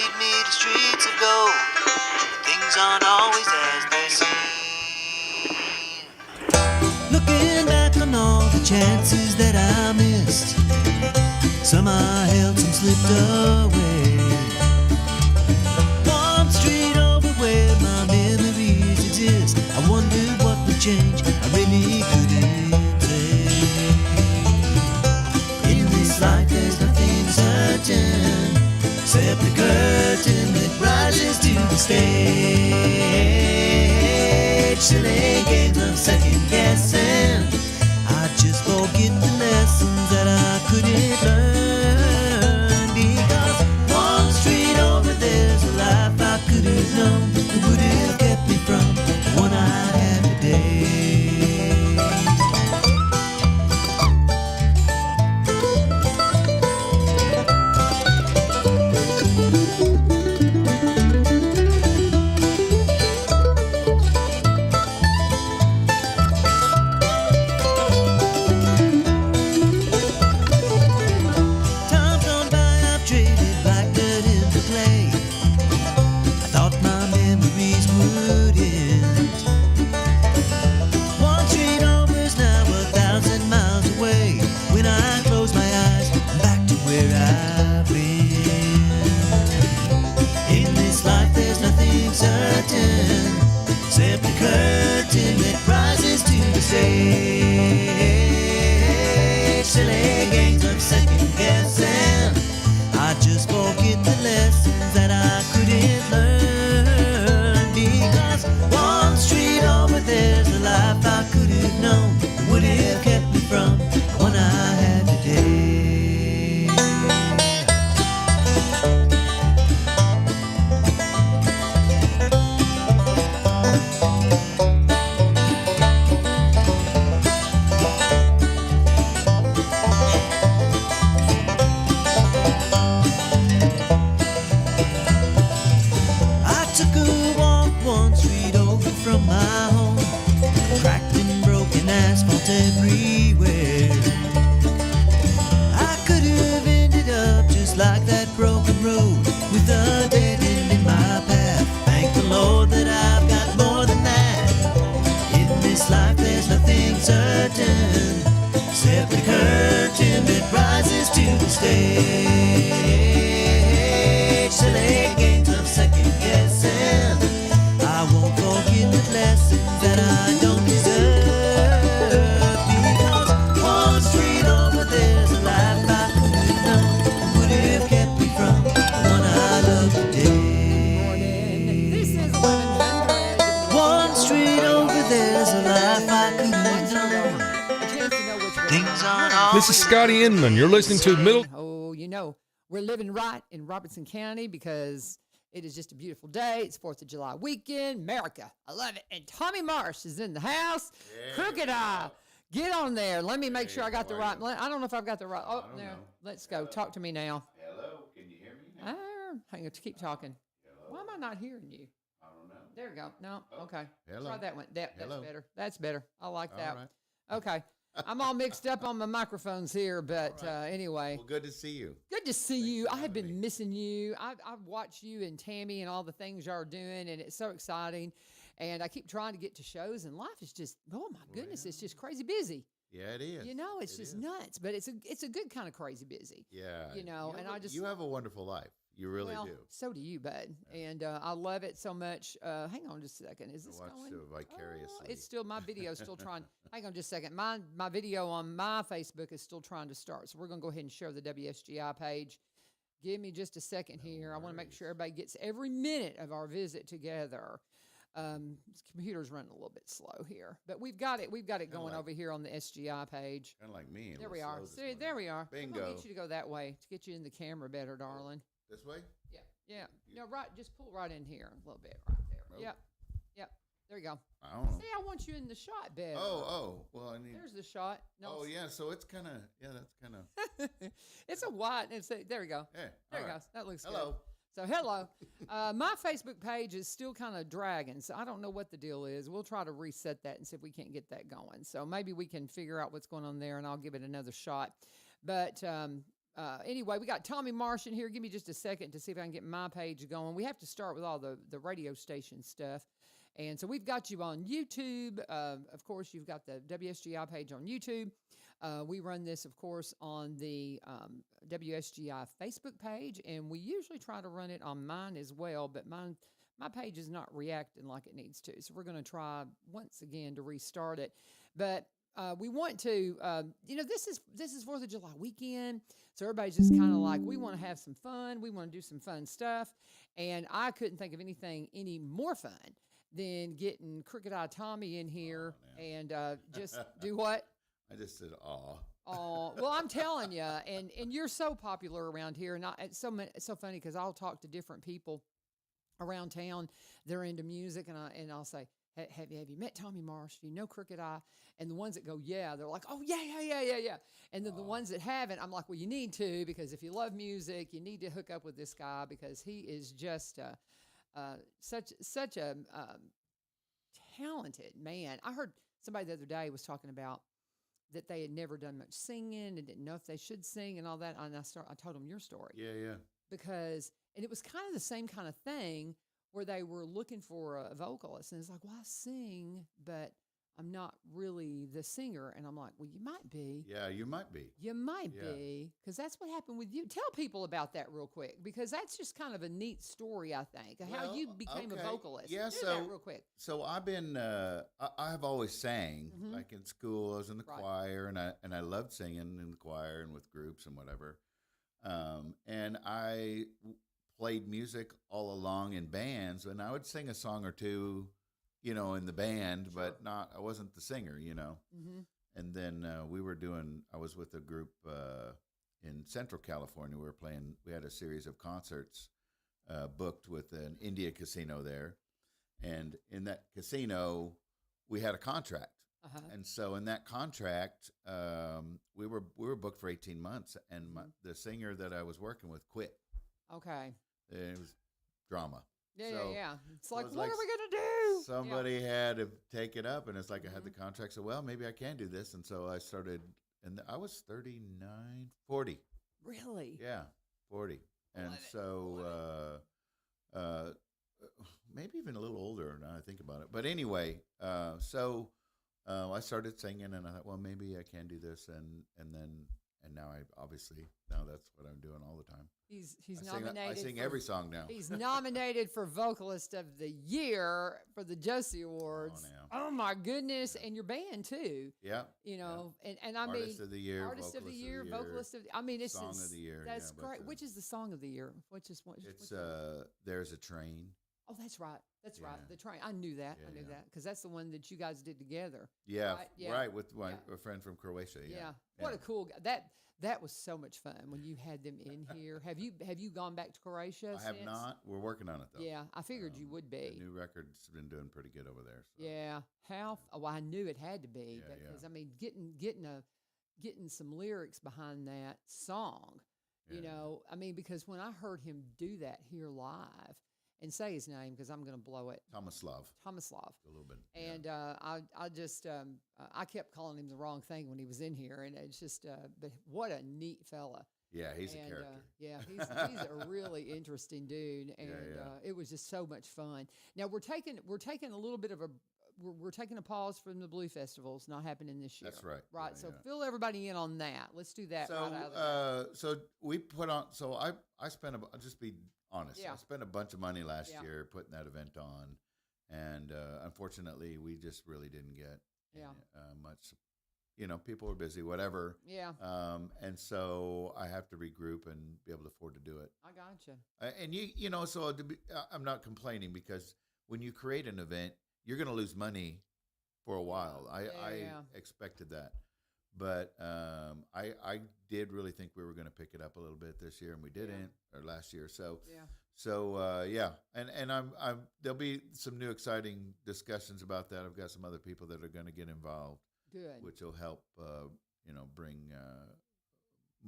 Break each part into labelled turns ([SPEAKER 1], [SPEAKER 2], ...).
[SPEAKER 1] lead me to streets of gold. Things aren't always as they seem. Looking back on all the chances that I missed, some I held, some slipped away. One street over where my memories exist, I wondered what would change, I really couldn't say. In this life there's nothing certain, except the curtain that rises to the stage. Silly games of second guessing, I just forget the lessons that I couldn't learn. Because one street over there's a life I could have known that would have kept me from the one I had today. Except the curtain that rises to the stage. Silly games of second guessing, I just forget the lessons that I couldn't learn. Because one street over there's a life I could have known that would have kept me from the one I had today. From my home, cracked and broken asphalt everywhere. I could have ended up just like that broken road, with a dead end in my path. Thank the Lord that I've got more than that. In this life there's nothing certain, except the curtain that rises to the stage. Silly games of second guessing, I won't forget the lessons that I don't deserve. Because one street over there's a life I could have known that would have kept me from the one I love today.
[SPEAKER 2] This is 1100.
[SPEAKER 1] One street over there's a life I could have known. Things aren't always.
[SPEAKER 3] This is Scotty Inman. You're listening to Middle.
[SPEAKER 2] Oh, you know, we're living right in Robertson County because it is just a beautiful day. It's 4th of July weekend. America, I love it. And Tommy Marsh is in the house. Yeah, Crooked Eye. Get on there. Let me make sure I got the right. I don't know if I've got the right. Oh, no. Let's go.
[SPEAKER 4] Hello.
[SPEAKER 2] Talk to me now.
[SPEAKER 4] Hello. Can you hear me now?
[SPEAKER 2] Hang on. Keep talking.
[SPEAKER 4] Hello.
[SPEAKER 2] Why am I not hearing you?
[SPEAKER 4] I don't know.
[SPEAKER 2] There we go. No. Okay.
[SPEAKER 4] Hello.
[SPEAKER 2] Try that one. That's
[SPEAKER 4] Hello.
[SPEAKER 2] better. That's better. I like that.
[SPEAKER 4] All right.
[SPEAKER 2] Okay. I'm all mixed up on my microphones here, but anyway.
[SPEAKER 4] Well, good to see you.
[SPEAKER 2] Good to see you. I have been missing you. I've watched you and Tammy and all the things y'all are doing, and it's so exciting. And I keep trying to get to shows, and life is just, oh my goodness, it's just crazy busy.
[SPEAKER 4] Yeah, it is.
[SPEAKER 2] You know, it's just nuts, but it's a good kind of crazy busy.
[SPEAKER 4] Yeah.
[SPEAKER 2] You know,
[SPEAKER 4] you have a wonderful life. You really do.
[SPEAKER 2] So do you, bud. And I love it so much. Hang on just a second. Is this
[SPEAKER 4] watch
[SPEAKER 2] going?
[SPEAKER 4] vicariously.
[SPEAKER 2] It's still, my video is still trying. Hang on just a second. My video on my Facebook is still trying to start. So we're going to go ahead and share the WSGI page. Give me just a second here. I want to make sure everybody gets every minute of our visit together. This computer's running a little bit slow here, but we've got it. We've got it going over here on the SGI page.
[SPEAKER 4] Kind of like me.
[SPEAKER 2] There we are. See, there we are.
[SPEAKER 4] Bingo.
[SPEAKER 2] I'm gonna get you to go that way to get you in the camera better, darling.
[SPEAKER 4] This way?
[SPEAKER 2] Yeah. No, right. Just pull right in here a little bit, right there.
[SPEAKER 4] Nope.
[SPEAKER 2] Yep. There you go.
[SPEAKER 4] I don't know.
[SPEAKER 2] See, I want you in the shot better.
[SPEAKER 4] Oh. Well, I need.
[SPEAKER 2] There's the shot. No,
[SPEAKER 4] Oh yeah. So it's kind of that's kind of.
[SPEAKER 2] it's a white. There we go.
[SPEAKER 4] Yeah.
[SPEAKER 2] There we go. That looks
[SPEAKER 4] Hello.
[SPEAKER 2] good. So hello. My Facebook page is still kind of dragging, so I don't know what the deal is. We'll try to reset that and see if we can't get that going. So maybe we can figure out what's going on there, and I'll give it another shot. But anyway, we got Tommy Marsh in here. Give me just a second to see if I can get my page going. We have to start with all the radio station stuff. And so we've got you on YouTube. Of course, you've got the WSGI page on YouTube. We run this, of course, on the WSGI Facebook page, and we usually try to run it on mine as well, but my page is not reacting like it needs to. So we're going to try once again to restart it. But we want to, this is 4th of July weekend, so everybody's just kind of like, we want to have some fun. We want to do some fun stuff, and I couldn't think of anything any more fun than getting Crooked Eye Tommy in here and just do what?
[SPEAKER 4] I just said, aw.
[SPEAKER 2] Oh, well, I'm telling you, and you're so popular around here, and it's so funny because I'll talk to different people around town. They're into music, and I'll say, have you met Tommy Marsh? Do you know Crooked Eye? And the ones that go, yeah, they're like, oh, yeah. And then the ones that haven't, I'm like, well, you need to, because if you love music, you need to hook up with this guy because he is just such a talented man. I heard somebody the other day was talking about that they had never done much singing and didn't know if they should sing and all that. And I told them your story.
[SPEAKER 4] Yeah.
[SPEAKER 2] And it was kind of the same kind of thing where they were looking for a vocalist. And it's like, well, I sing, but I'm not really the singer. And I'm like, well, you might be.
[SPEAKER 4] Yeah, you might be.
[SPEAKER 2] You might be, because that's what happened with you. Tell people about that real quick, because that's just kind of a neat story, I think, how you became a vocalist.
[SPEAKER 4] Yeah,
[SPEAKER 2] Do that real quick.
[SPEAKER 4] So I've been, I have always sang, like in school. I was in the choir, and I loved singing in the choir and with groups and whatever. And I played music all along in bands, and I would sing a song or two, in the band, but I wasn't the singer,
[SPEAKER 2] Mm-hmm.
[SPEAKER 4] And then I was with a group in Central California. We had a series of concerts booked with an India casino there. And in that casino, we had a contract.
[SPEAKER 2] Uh-huh.
[SPEAKER 4] And so in that contract, we were booked for 18 months, and the singer that I was working with quit.
[SPEAKER 2] Okay.
[SPEAKER 4] It was drama.
[SPEAKER 2] Yeah. It's like,
[SPEAKER 4] was
[SPEAKER 2] what
[SPEAKER 4] like
[SPEAKER 2] are we going to do?
[SPEAKER 4] Somebody had to take it up, and it's like I had the contract. So, well, maybe I can do this. And so I started, and I was 40.
[SPEAKER 2] Really?
[SPEAKER 4] Yeah, 40. And so maybe even a little older now I think about it. But anyway, so I started singing, and I thought, well, maybe I can do this. And now now that's what I'm doing all the time.
[SPEAKER 2] He's nominated.
[SPEAKER 4] I sing every song now.
[SPEAKER 2] He's nominated for Vocalist of the Year for the Josie Awards. Oh my goodness! And your band too.
[SPEAKER 4] Yeah.
[SPEAKER 2] And I mean,
[SPEAKER 4] Artist of the Year,
[SPEAKER 2] Artist of the Year, Vocalist of the. I mean, it's
[SPEAKER 4] Song of the Year.
[SPEAKER 2] That's great. Which is the Song of the Year? It's
[SPEAKER 4] There's a Train.
[SPEAKER 2] Oh, that's right. That's right. The Train. I knew that. I knew that because that's the one that you guys did together.
[SPEAKER 4] Yeah,
[SPEAKER 2] right.
[SPEAKER 4] Right with a friend from Croatia. Yeah.
[SPEAKER 2] What a cool guy. That was so much fun when you had them in here. Have you gone back to Croatia?
[SPEAKER 4] I have not. We're working on it though.
[SPEAKER 2] Yeah, I figured you would be.
[SPEAKER 4] The new record's been doing pretty good over there. So.
[SPEAKER 2] Yeah. Well, I knew it had to be because I mean, getting some lyrics behind that song. I mean, because when I heard him do that here live. And say his name because I'm going to blow it.
[SPEAKER 4] Tomislav.
[SPEAKER 2] A little bit. And I just I kept calling him the wrong thing when he was in here, and it's just but what a neat fella.
[SPEAKER 4] Yeah, he's a character.
[SPEAKER 2] He's a really interesting dude, and it was just so much fun. Now we're taking a little bit of we're taking a pause from the Blue Festival. It's not happening this year.
[SPEAKER 4] That's right.
[SPEAKER 2] Right. So fill everybody in on that. Let's do that.
[SPEAKER 4] So
[SPEAKER 2] right out of the
[SPEAKER 4] so we put on. So I spent I'll just be honest.
[SPEAKER 2] Yeah.
[SPEAKER 4] I spent a bunch of money last year putting that event on, and unfortunately, we just really didn't get much. People were busy, whatever.
[SPEAKER 2] Yeah.
[SPEAKER 4] And so I have to regroup and be able to afford to do it.
[SPEAKER 2] I gotcha.
[SPEAKER 4] And so I'm not complaining because when you create an event, you're going to lose money for a while. I expected that. But I did really think we were going to pick it up a little bit this year, and we didn't, or last year. So and I'm there'll be some new exciting discussions about that. I've got some other people that are going to get involved,
[SPEAKER 2] good,
[SPEAKER 4] which will help bring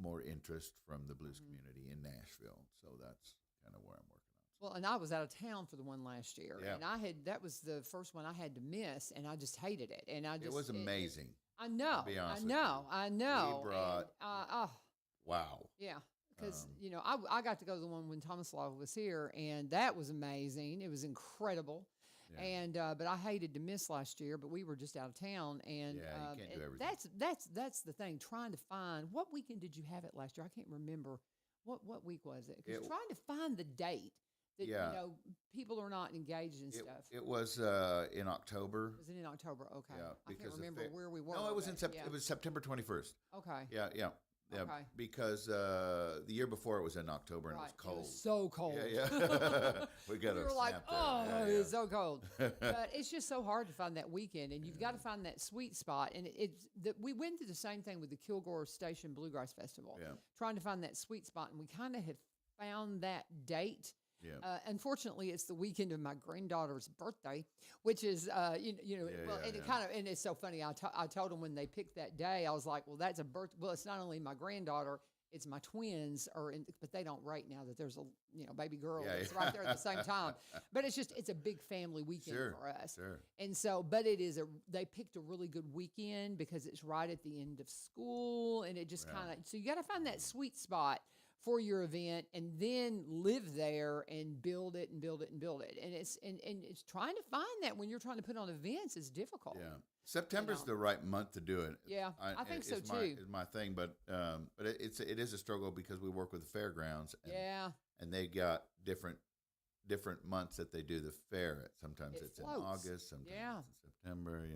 [SPEAKER 4] more interest from the blues community in Nashville. So that's kind of where I'm working on.
[SPEAKER 2] Well, and I was out of town for the one last year, and that was the first one I had to miss, and I just hated it. And it
[SPEAKER 4] was amazing.
[SPEAKER 2] I know.
[SPEAKER 4] To be honest
[SPEAKER 2] I know.
[SPEAKER 4] with you. Wow.
[SPEAKER 2] Yeah. Because, I got to go to the one when Thomas Law was here, and that was amazing. It was incredible.
[SPEAKER 4] Yeah.
[SPEAKER 2] And but I hated to miss last year, but we were just out of town, and
[SPEAKER 4] Yeah, you can't do everything.
[SPEAKER 2] That's the thing. Trying to find what weekend did you have it last year? I can't remember what week was it. Because trying to find the date that people are not engaged in stuff.
[SPEAKER 4] It was in October.
[SPEAKER 2] Was it in October? Okay,
[SPEAKER 4] Yeah,
[SPEAKER 2] I can't
[SPEAKER 4] because
[SPEAKER 2] remember where we were.
[SPEAKER 4] No, it was in
[SPEAKER 2] September.
[SPEAKER 4] It was September 21st.
[SPEAKER 2] Okay.
[SPEAKER 4] Yeah. Yeah,
[SPEAKER 2] Okay.
[SPEAKER 4] because the year before it was in October and
[SPEAKER 2] Right.
[SPEAKER 4] it was cold.
[SPEAKER 2] It was so cold.
[SPEAKER 4] Yeah. we got
[SPEAKER 2] We
[SPEAKER 4] to
[SPEAKER 2] were like,
[SPEAKER 4] snap there.
[SPEAKER 2] oh,
[SPEAKER 4] Yeah,
[SPEAKER 2] it's so cold. But it's just so hard to find that weekend, and you've got to find that sweet spot. And we went through the same thing with the Kilgore Station Bluegrass Festival, trying to find that sweet spot, and we kind of had found that date.
[SPEAKER 4] Yeah.
[SPEAKER 2] Unfortunately, it's the weekend of my granddaughter's birthday, which is, and it kind of, and it's so funny. I told them when they picked that day, I was like, well, that's a birth. Well, it's not only my granddaughter, it's my twins, but they don't rate now that there's a baby girl that's right there at the same time. But it's a big family weekend for us.
[SPEAKER 4] Sure.
[SPEAKER 2] And so, but they picked a really good weekend because it's right at the end of school, and it just kind of, so you got to find that sweet spot for your event, and then live there and build it and build it and build it. And it's trying to find that when you're trying to put on events is difficult.
[SPEAKER 4] Yeah. September's the right month to do it.
[SPEAKER 2] Yeah, I think so too.
[SPEAKER 4] Is my thing, but it is a struggle because we work with the fairgrounds. And they got different months that they do the fair at. Sometimes it's in August, sometimes it's in September.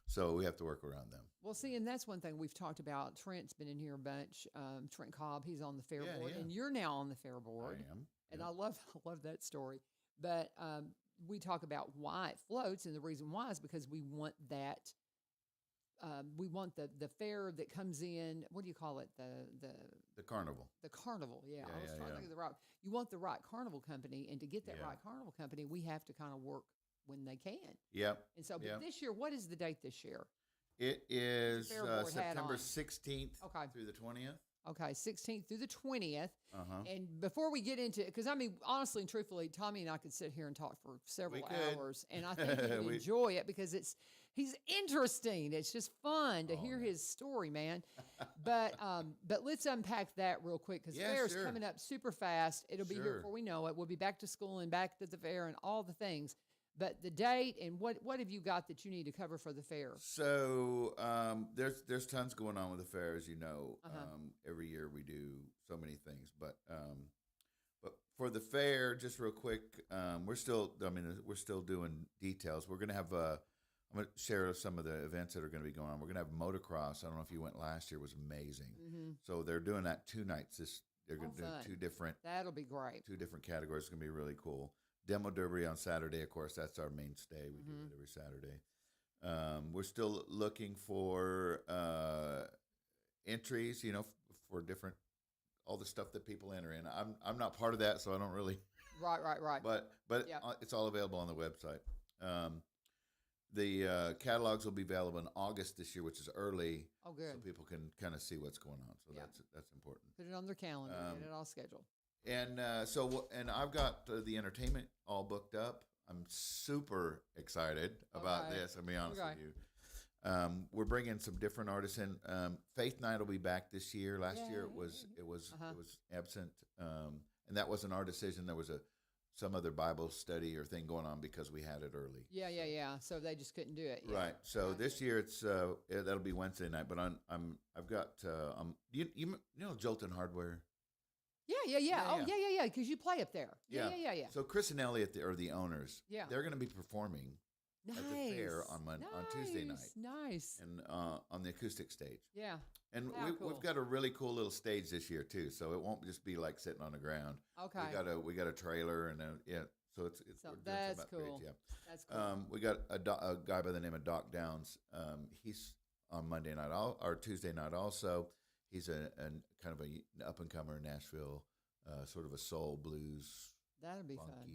[SPEAKER 4] So we have to work around them.
[SPEAKER 2] Well, see, and that's one thing we've talked about. Trent's been in here a bunch. Trent Cobb, he's on the fair board, and you're now on the fair board.
[SPEAKER 4] I am,
[SPEAKER 2] and I love that story. But we talk about why it floats, and the reason why is because we want that. We want the fair that comes in. What do you call it?
[SPEAKER 4] The carnival.
[SPEAKER 2] The carnival. Yeah, I was trying to think of the right. You want the right carnival company, and to get that right carnival company, we have to kind of work when they can.
[SPEAKER 4] Yep.
[SPEAKER 2] And so, but this year, what is the date this year?
[SPEAKER 4] It is September 16th
[SPEAKER 2] Okay.
[SPEAKER 4] through the 20th.
[SPEAKER 2] Okay, 16th through the 20th.
[SPEAKER 4] Uh-huh.
[SPEAKER 2] And before we get into it, because I mean, honestly and truthfully, Tommy and I could sit here and talk for several hours, and I think you would enjoy it because he's interesting. It's just fun to hear his story, man. But let's unpack that real quick because fair's coming up super fast. It'll be here before we know it. We'll be back to school and back to the fair and all the things. But the date and what have you got that you need to cover for the fair?
[SPEAKER 4] So there's tons going on with the fair, as you know. Every year we do so many things, but for the fair, just real quick, we're still doing details. We're gonna have I'm gonna share some of the events that are gonna be going on. We're gonna have motocross. I don't know if you went last year; it was amazing.
[SPEAKER 2] Mm-hmm.
[SPEAKER 4] So they're doing that 2 nights. They're gonna do two different.
[SPEAKER 2] That'll be great.
[SPEAKER 4] 2 different categories. It's gonna be really cool. Demo Derby on Saturday, of course, that's our mainstay. We do it every Saturday. We're still looking for entries, for different, all the stuff that people enter in. I'm not part of that, so I don't really.
[SPEAKER 2] Right.
[SPEAKER 4] But it's all available on the website. The catalogs will be available in August this year, which is early.
[SPEAKER 2] Oh, good.
[SPEAKER 4] So people can kind of see what's going on. So that's important.
[SPEAKER 2] Put it on their calendar. Get it all scheduled.
[SPEAKER 4] And and I've got the entertainment all booked up. I'm super excited about this. I'll be honest with you. We're bringing some different artists in. Faith Night will be back this year. Last year it was absent, and that wasn't our decision. There was some other Bible study or thing going on because we had it early.
[SPEAKER 2] Yeah. So they just couldn't do it. Yeah.
[SPEAKER 4] Right. So this year it's that'll be Wednesday night. But I've got you know Jolton Hardware.
[SPEAKER 2] Yeah. Oh, yeah. Because you play up there. Yeah.
[SPEAKER 4] So Chris and Elliot are the owners.
[SPEAKER 2] Yeah.
[SPEAKER 4] They're going to be performing at the fair on Tuesday night.
[SPEAKER 2] Nice.
[SPEAKER 4] And on the acoustic stage.
[SPEAKER 2] Yeah.
[SPEAKER 4] And we've got a really cool little stage this year too. So it won't just be like sitting on the ground.
[SPEAKER 2] Okay.
[SPEAKER 4] We got a trailer and so it's
[SPEAKER 2] that's cool.
[SPEAKER 4] Page,
[SPEAKER 2] That's cool.
[SPEAKER 4] We got a guy by the name of Doc Downs. He's on Monday night or Tuesday night also. He's a kind of an up and comer in Nashville, sort of a soul blues.
[SPEAKER 2] That'll be
[SPEAKER 4] funky.
[SPEAKER 2] fun.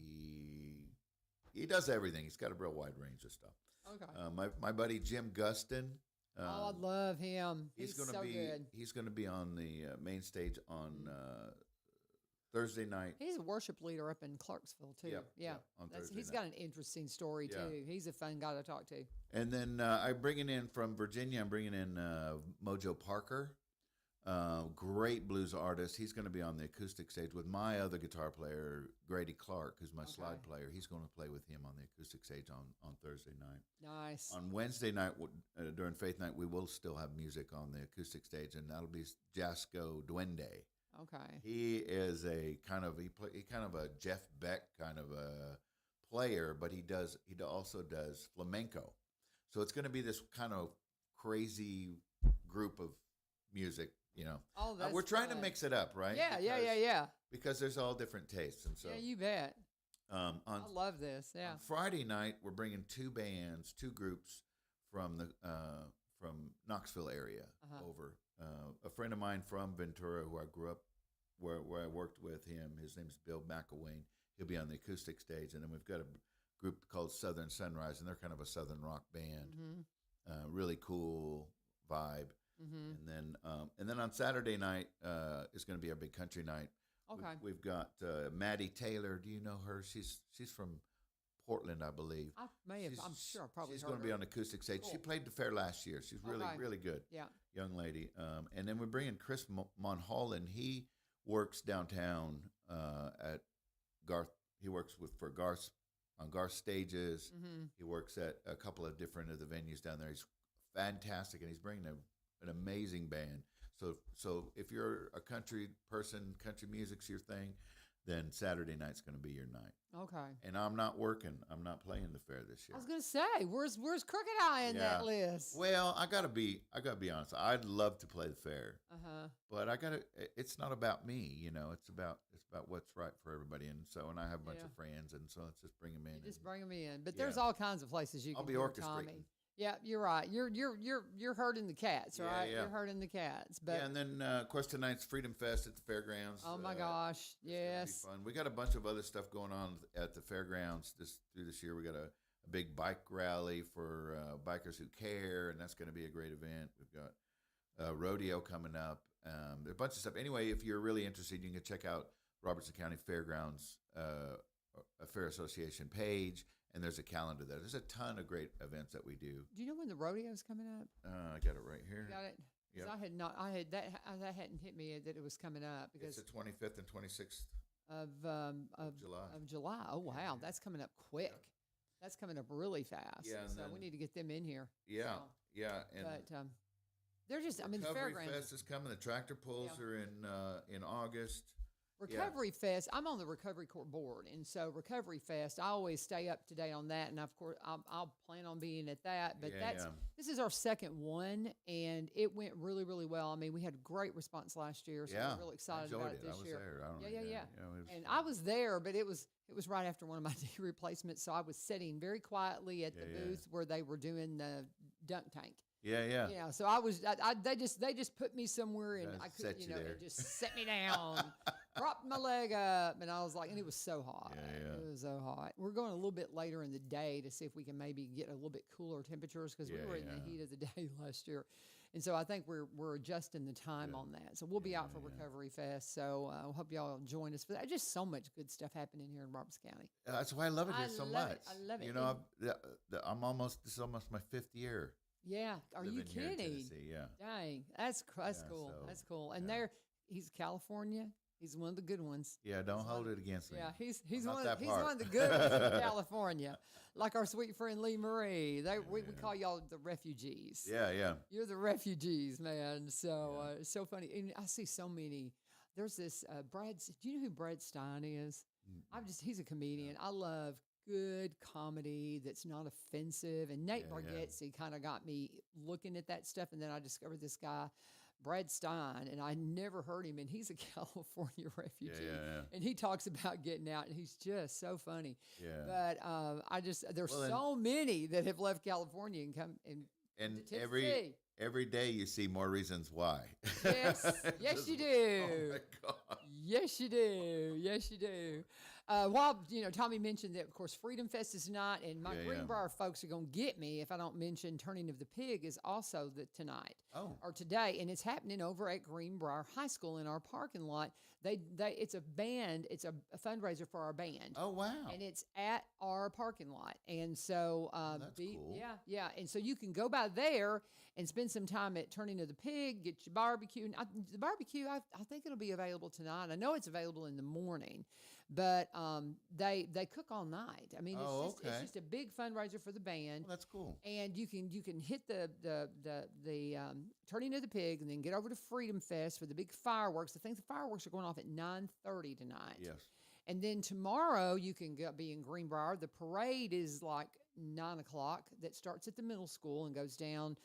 [SPEAKER 4] He does everything. He's got a real wide range of stuff.
[SPEAKER 2] Okay.
[SPEAKER 4] My buddy Jim Guston.
[SPEAKER 2] I love him. He's
[SPEAKER 4] gonna
[SPEAKER 2] so
[SPEAKER 4] be
[SPEAKER 2] good.
[SPEAKER 4] He's going to be on the main stage on Thursday night.
[SPEAKER 2] He's a worship leader up in Clarksville too. Yeah.
[SPEAKER 4] On Thursday
[SPEAKER 2] he's
[SPEAKER 4] night.
[SPEAKER 2] got an interesting story too. He's a fun guy to talk to.
[SPEAKER 4] And then I'm bringing in from Virginia. I'm bringing in Mojo Parker. Great blues artist. He's going to be on the acoustic stage with my other guitar player, Grady Clark, who's my slide player. He's going to play with him on the acoustic stage on Thursday night.
[SPEAKER 2] Nice.
[SPEAKER 4] On Wednesday night, during Faith Night, we will still have music on the acoustic stage, and that'll be Jasco Duende.
[SPEAKER 2] Okay.
[SPEAKER 4] He is a kind of a Jeff Beck kind of a player, but he also does flamenco. So it's going to be this kind of crazy group of music.
[SPEAKER 2] Oh, that's
[SPEAKER 4] we're trying to
[SPEAKER 2] fun.
[SPEAKER 4] mix it up, right?
[SPEAKER 2] Yeah.
[SPEAKER 4] Because there's all different tastes, and so
[SPEAKER 2] Yeah, you bet.
[SPEAKER 4] on
[SPEAKER 2] I love this. Yeah.
[SPEAKER 4] on Friday night we're bringing two groups from the from Knoxville area over. A friend of mine from Ventura, who I grew up where I worked with him. His name's Bill McElwain. He'll be on the acoustic stage, and then we've got a group called Southern Sunrise, and they're kind of a southern rock band. Really cool vibe. And then on Saturday night is going to be our big country night.
[SPEAKER 2] Okay.
[SPEAKER 4] We've got Maddie Taylor. Do you know her? She's from Portland, I believe.
[SPEAKER 2] I may have. I'm sure. I probably.
[SPEAKER 4] She's
[SPEAKER 2] heard
[SPEAKER 4] going to be
[SPEAKER 2] her.
[SPEAKER 4] on acoustic stage.
[SPEAKER 2] Cool.
[SPEAKER 4] She played the fair last year. She's really really good.
[SPEAKER 2] Yeah.
[SPEAKER 4] Young lady. And then we're bringing Chris Monholland. He works downtown at Garth. He works for Garth on Garth stages. He works at a couple of different of the venues down there. He's fantastic, and he's bringing an amazing band. So if you're a country person, country music's your thing, then Saturday night's going to be your night.
[SPEAKER 2] Okay.
[SPEAKER 4] And I'm not working. I'm not playing the fair this year.
[SPEAKER 2] I was gonna say, where's Crooked Eye in that list?
[SPEAKER 4] Well, I gotta be honest. I'd love to play the fair, but it's not about me, It's about what's right for everybody, and I have a bunch of friends, and so let's just bring them in.
[SPEAKER 2] You just bring them in, but there's all kinds of places you
[SPEAKER 4] I'll
[SPEAKER 2] can
[SPEAKER 4] be
[SPEAKER 2] go,
[SPEAKER 4] orchestrating.
[SPEAKER 2] Tommy. Yeah, you're right. You're herding the cats, right?
[SPEAKER 4] Yeah.
[SPEAKER 2] You're herding the cats. But
[SPEAKER 4] and then of course tonight's Freedom Fest at the fairgrounds.
[SPEAKER 2] oh my gosh, yes,
[SPEAKER 4] it's gonna be fun. We got a bunch of other stuff going on at the fairgrounds through this year. We got a big bike rally for bikers who care, and that's going to be a great event. We've got a rodeo coming up. There's a bunch of stuff. Anyway, if you're really interested, you can check out Robertson County Fairgrounds Fair Association page. And there's a calendar there. There's a ton of great events that we do.
[SPEAKER 2] Do you know when the rodeo's coming up?
[SPEAKER 4] I got it right here.
[SPEAKER 2] You got it?
[SPEAKER 4] Yep.
[SPEAKER 2] I had that hadn't hit me that it was coming up because
[SPEAKER 4] it's the 25th and 26th
[SPEAKER 2] of
[SPEAKER 4] July.
[SPEAKER 2] Of July. Oh wow, that's coming up quick.
[SPEAKER 4] Yeah.
[SPEAKER 2] That's coming up really fast.
[SPEAKER 4] Yeah,
[SPEAKER 2] so we need to get them in here.
[SPEAKER 4] Yeah,
[SPEAKER 2] So,
[SPEAKER 4] yeah. And
[SPEAKER 2] but they're just. I mean, the
[SPEAKER 4] Recovery
[SPEAKER 2] fairgrounds.
[SPEAKER 4] Fest is coming. The tractor pulls are in August.
[SPEAKER 2] Recovery Fest. I'm on the Recovery Court board, and so Recovery Fest, I always stay up to date on that, and of course, I'll plan on being at that. But this is our second one, and it went really, really well. I mean, we had a great response last year, so we're really excited about it this year. And I was there, but it was right after one of my knee replacements, so I was sitting very quietly at the booth where they were doing the dunk tank.
[SPEAKER 4] Yeah.
[SPEAKER 2] So I was. They just put me somewhere, and I could, and just set me down, propped my leg up, and I was like, and it was so hot. It was so hot. We're going a little bit later in the day to see if we can maybe get a little bit cooler temperatures because we were in the heat of the day last year, and so I think we're adjusting the time on that. So we'll be out for Recovery Fest. So I hope y'all join us for that. Just so much good stuff happening here in Robertson County.
[SPEAKER 4] That's why I love it here so much.
[SPEAKER 2] I love it.
[SPEAKER 4] This is almost my 5th year.
[SPEAKER 2] Yeah, are you
[SPEAKER 4] living here in
[SPEAKER 2] kidding?
[SPEAKER 4] Tennessee, yeah.
[SPEAKER 2] Dang, that's cool.
[SPEAKER 4] So,
[SPEAKER 2] That's cool. And he's California. He's one of the good ones.
[SPEAKER 4] Yeah, don't hold it against me.
[SPEAKER 2] Yeah, he's
[SPEAKER 4] I'm
[SPEAKER 2] one.
[SPEAKER 4] not
[SPEAKER 2] He's
[SPEAKER 4] that
[SPEAKER 2] one of the good ones from California, like our sweet friend Lee Marie. We call y'all the refugees.
[SPEAKER 4] Yeah.
[SPEAKER 2] You're the refugees, man. So it's so funny. And I see so many. There's this Brad. Do you know who Brad Stein is? He's a comedian. I love good comedy that's not offensive. And Nate Bargatze kind of got me looking at that stuff. And then I discovered this guy, Brad Stein, and I never heard him. And he's a California refugee. And he talks about getting out, and he's just so funny. But there's so many that have left California and come
[SPEAKER 4] and
[SPEAKER 2] to Tennessee.
[SPEAKER 4] Every day you see more reasons why.
[SPEAKER 2] Yes, yes, you do.
[SPEAKER 4] Oh my God.
[SPEAKER 2] Yes, you do. Yes, you do. While Tommy mentioned that, of course, Freedom Fest is tonight, and my
[SPEAKER 4] Yeah, yeah.
[SPEAKER 2] Greenbrier folks are going to get me if I don't mention Turning of the Pig is also tonight
[SPEAKER 4] Oh,
[SPEAKER 2] or today, and it's happening over at Greenbrier High School in our parking lot. It's a band, it's a fundraiser for our band.
[SPEAKER 4] oh wow.
[SPEAKER 2] And it's at our parking lot, and so
[SPEAKER 4] That's cool.
[SPEAKER 2] yeah, and so you can go by there and spend some time at Turning of the Pig, get your barbecue. And the barbecue, I think it'll be available tonight. I know it's available in the morning, but they cook all night. I mean, it's just a big fundraiser for the band.
[SPEAKER 4] Well, that's cool.
[SPEAKER 2] And you can hit the Turning of the Pig, and then get over to Freedom Fest for the big fireworks. I think the fireworks are going off at 9:30 tonight.
[SPEAKER 4] Yes.
[SPEAKER 2] And then tomorrow you can be in Greenbrier. The parade is like 9 o'clock. That starts at the middle school and goes down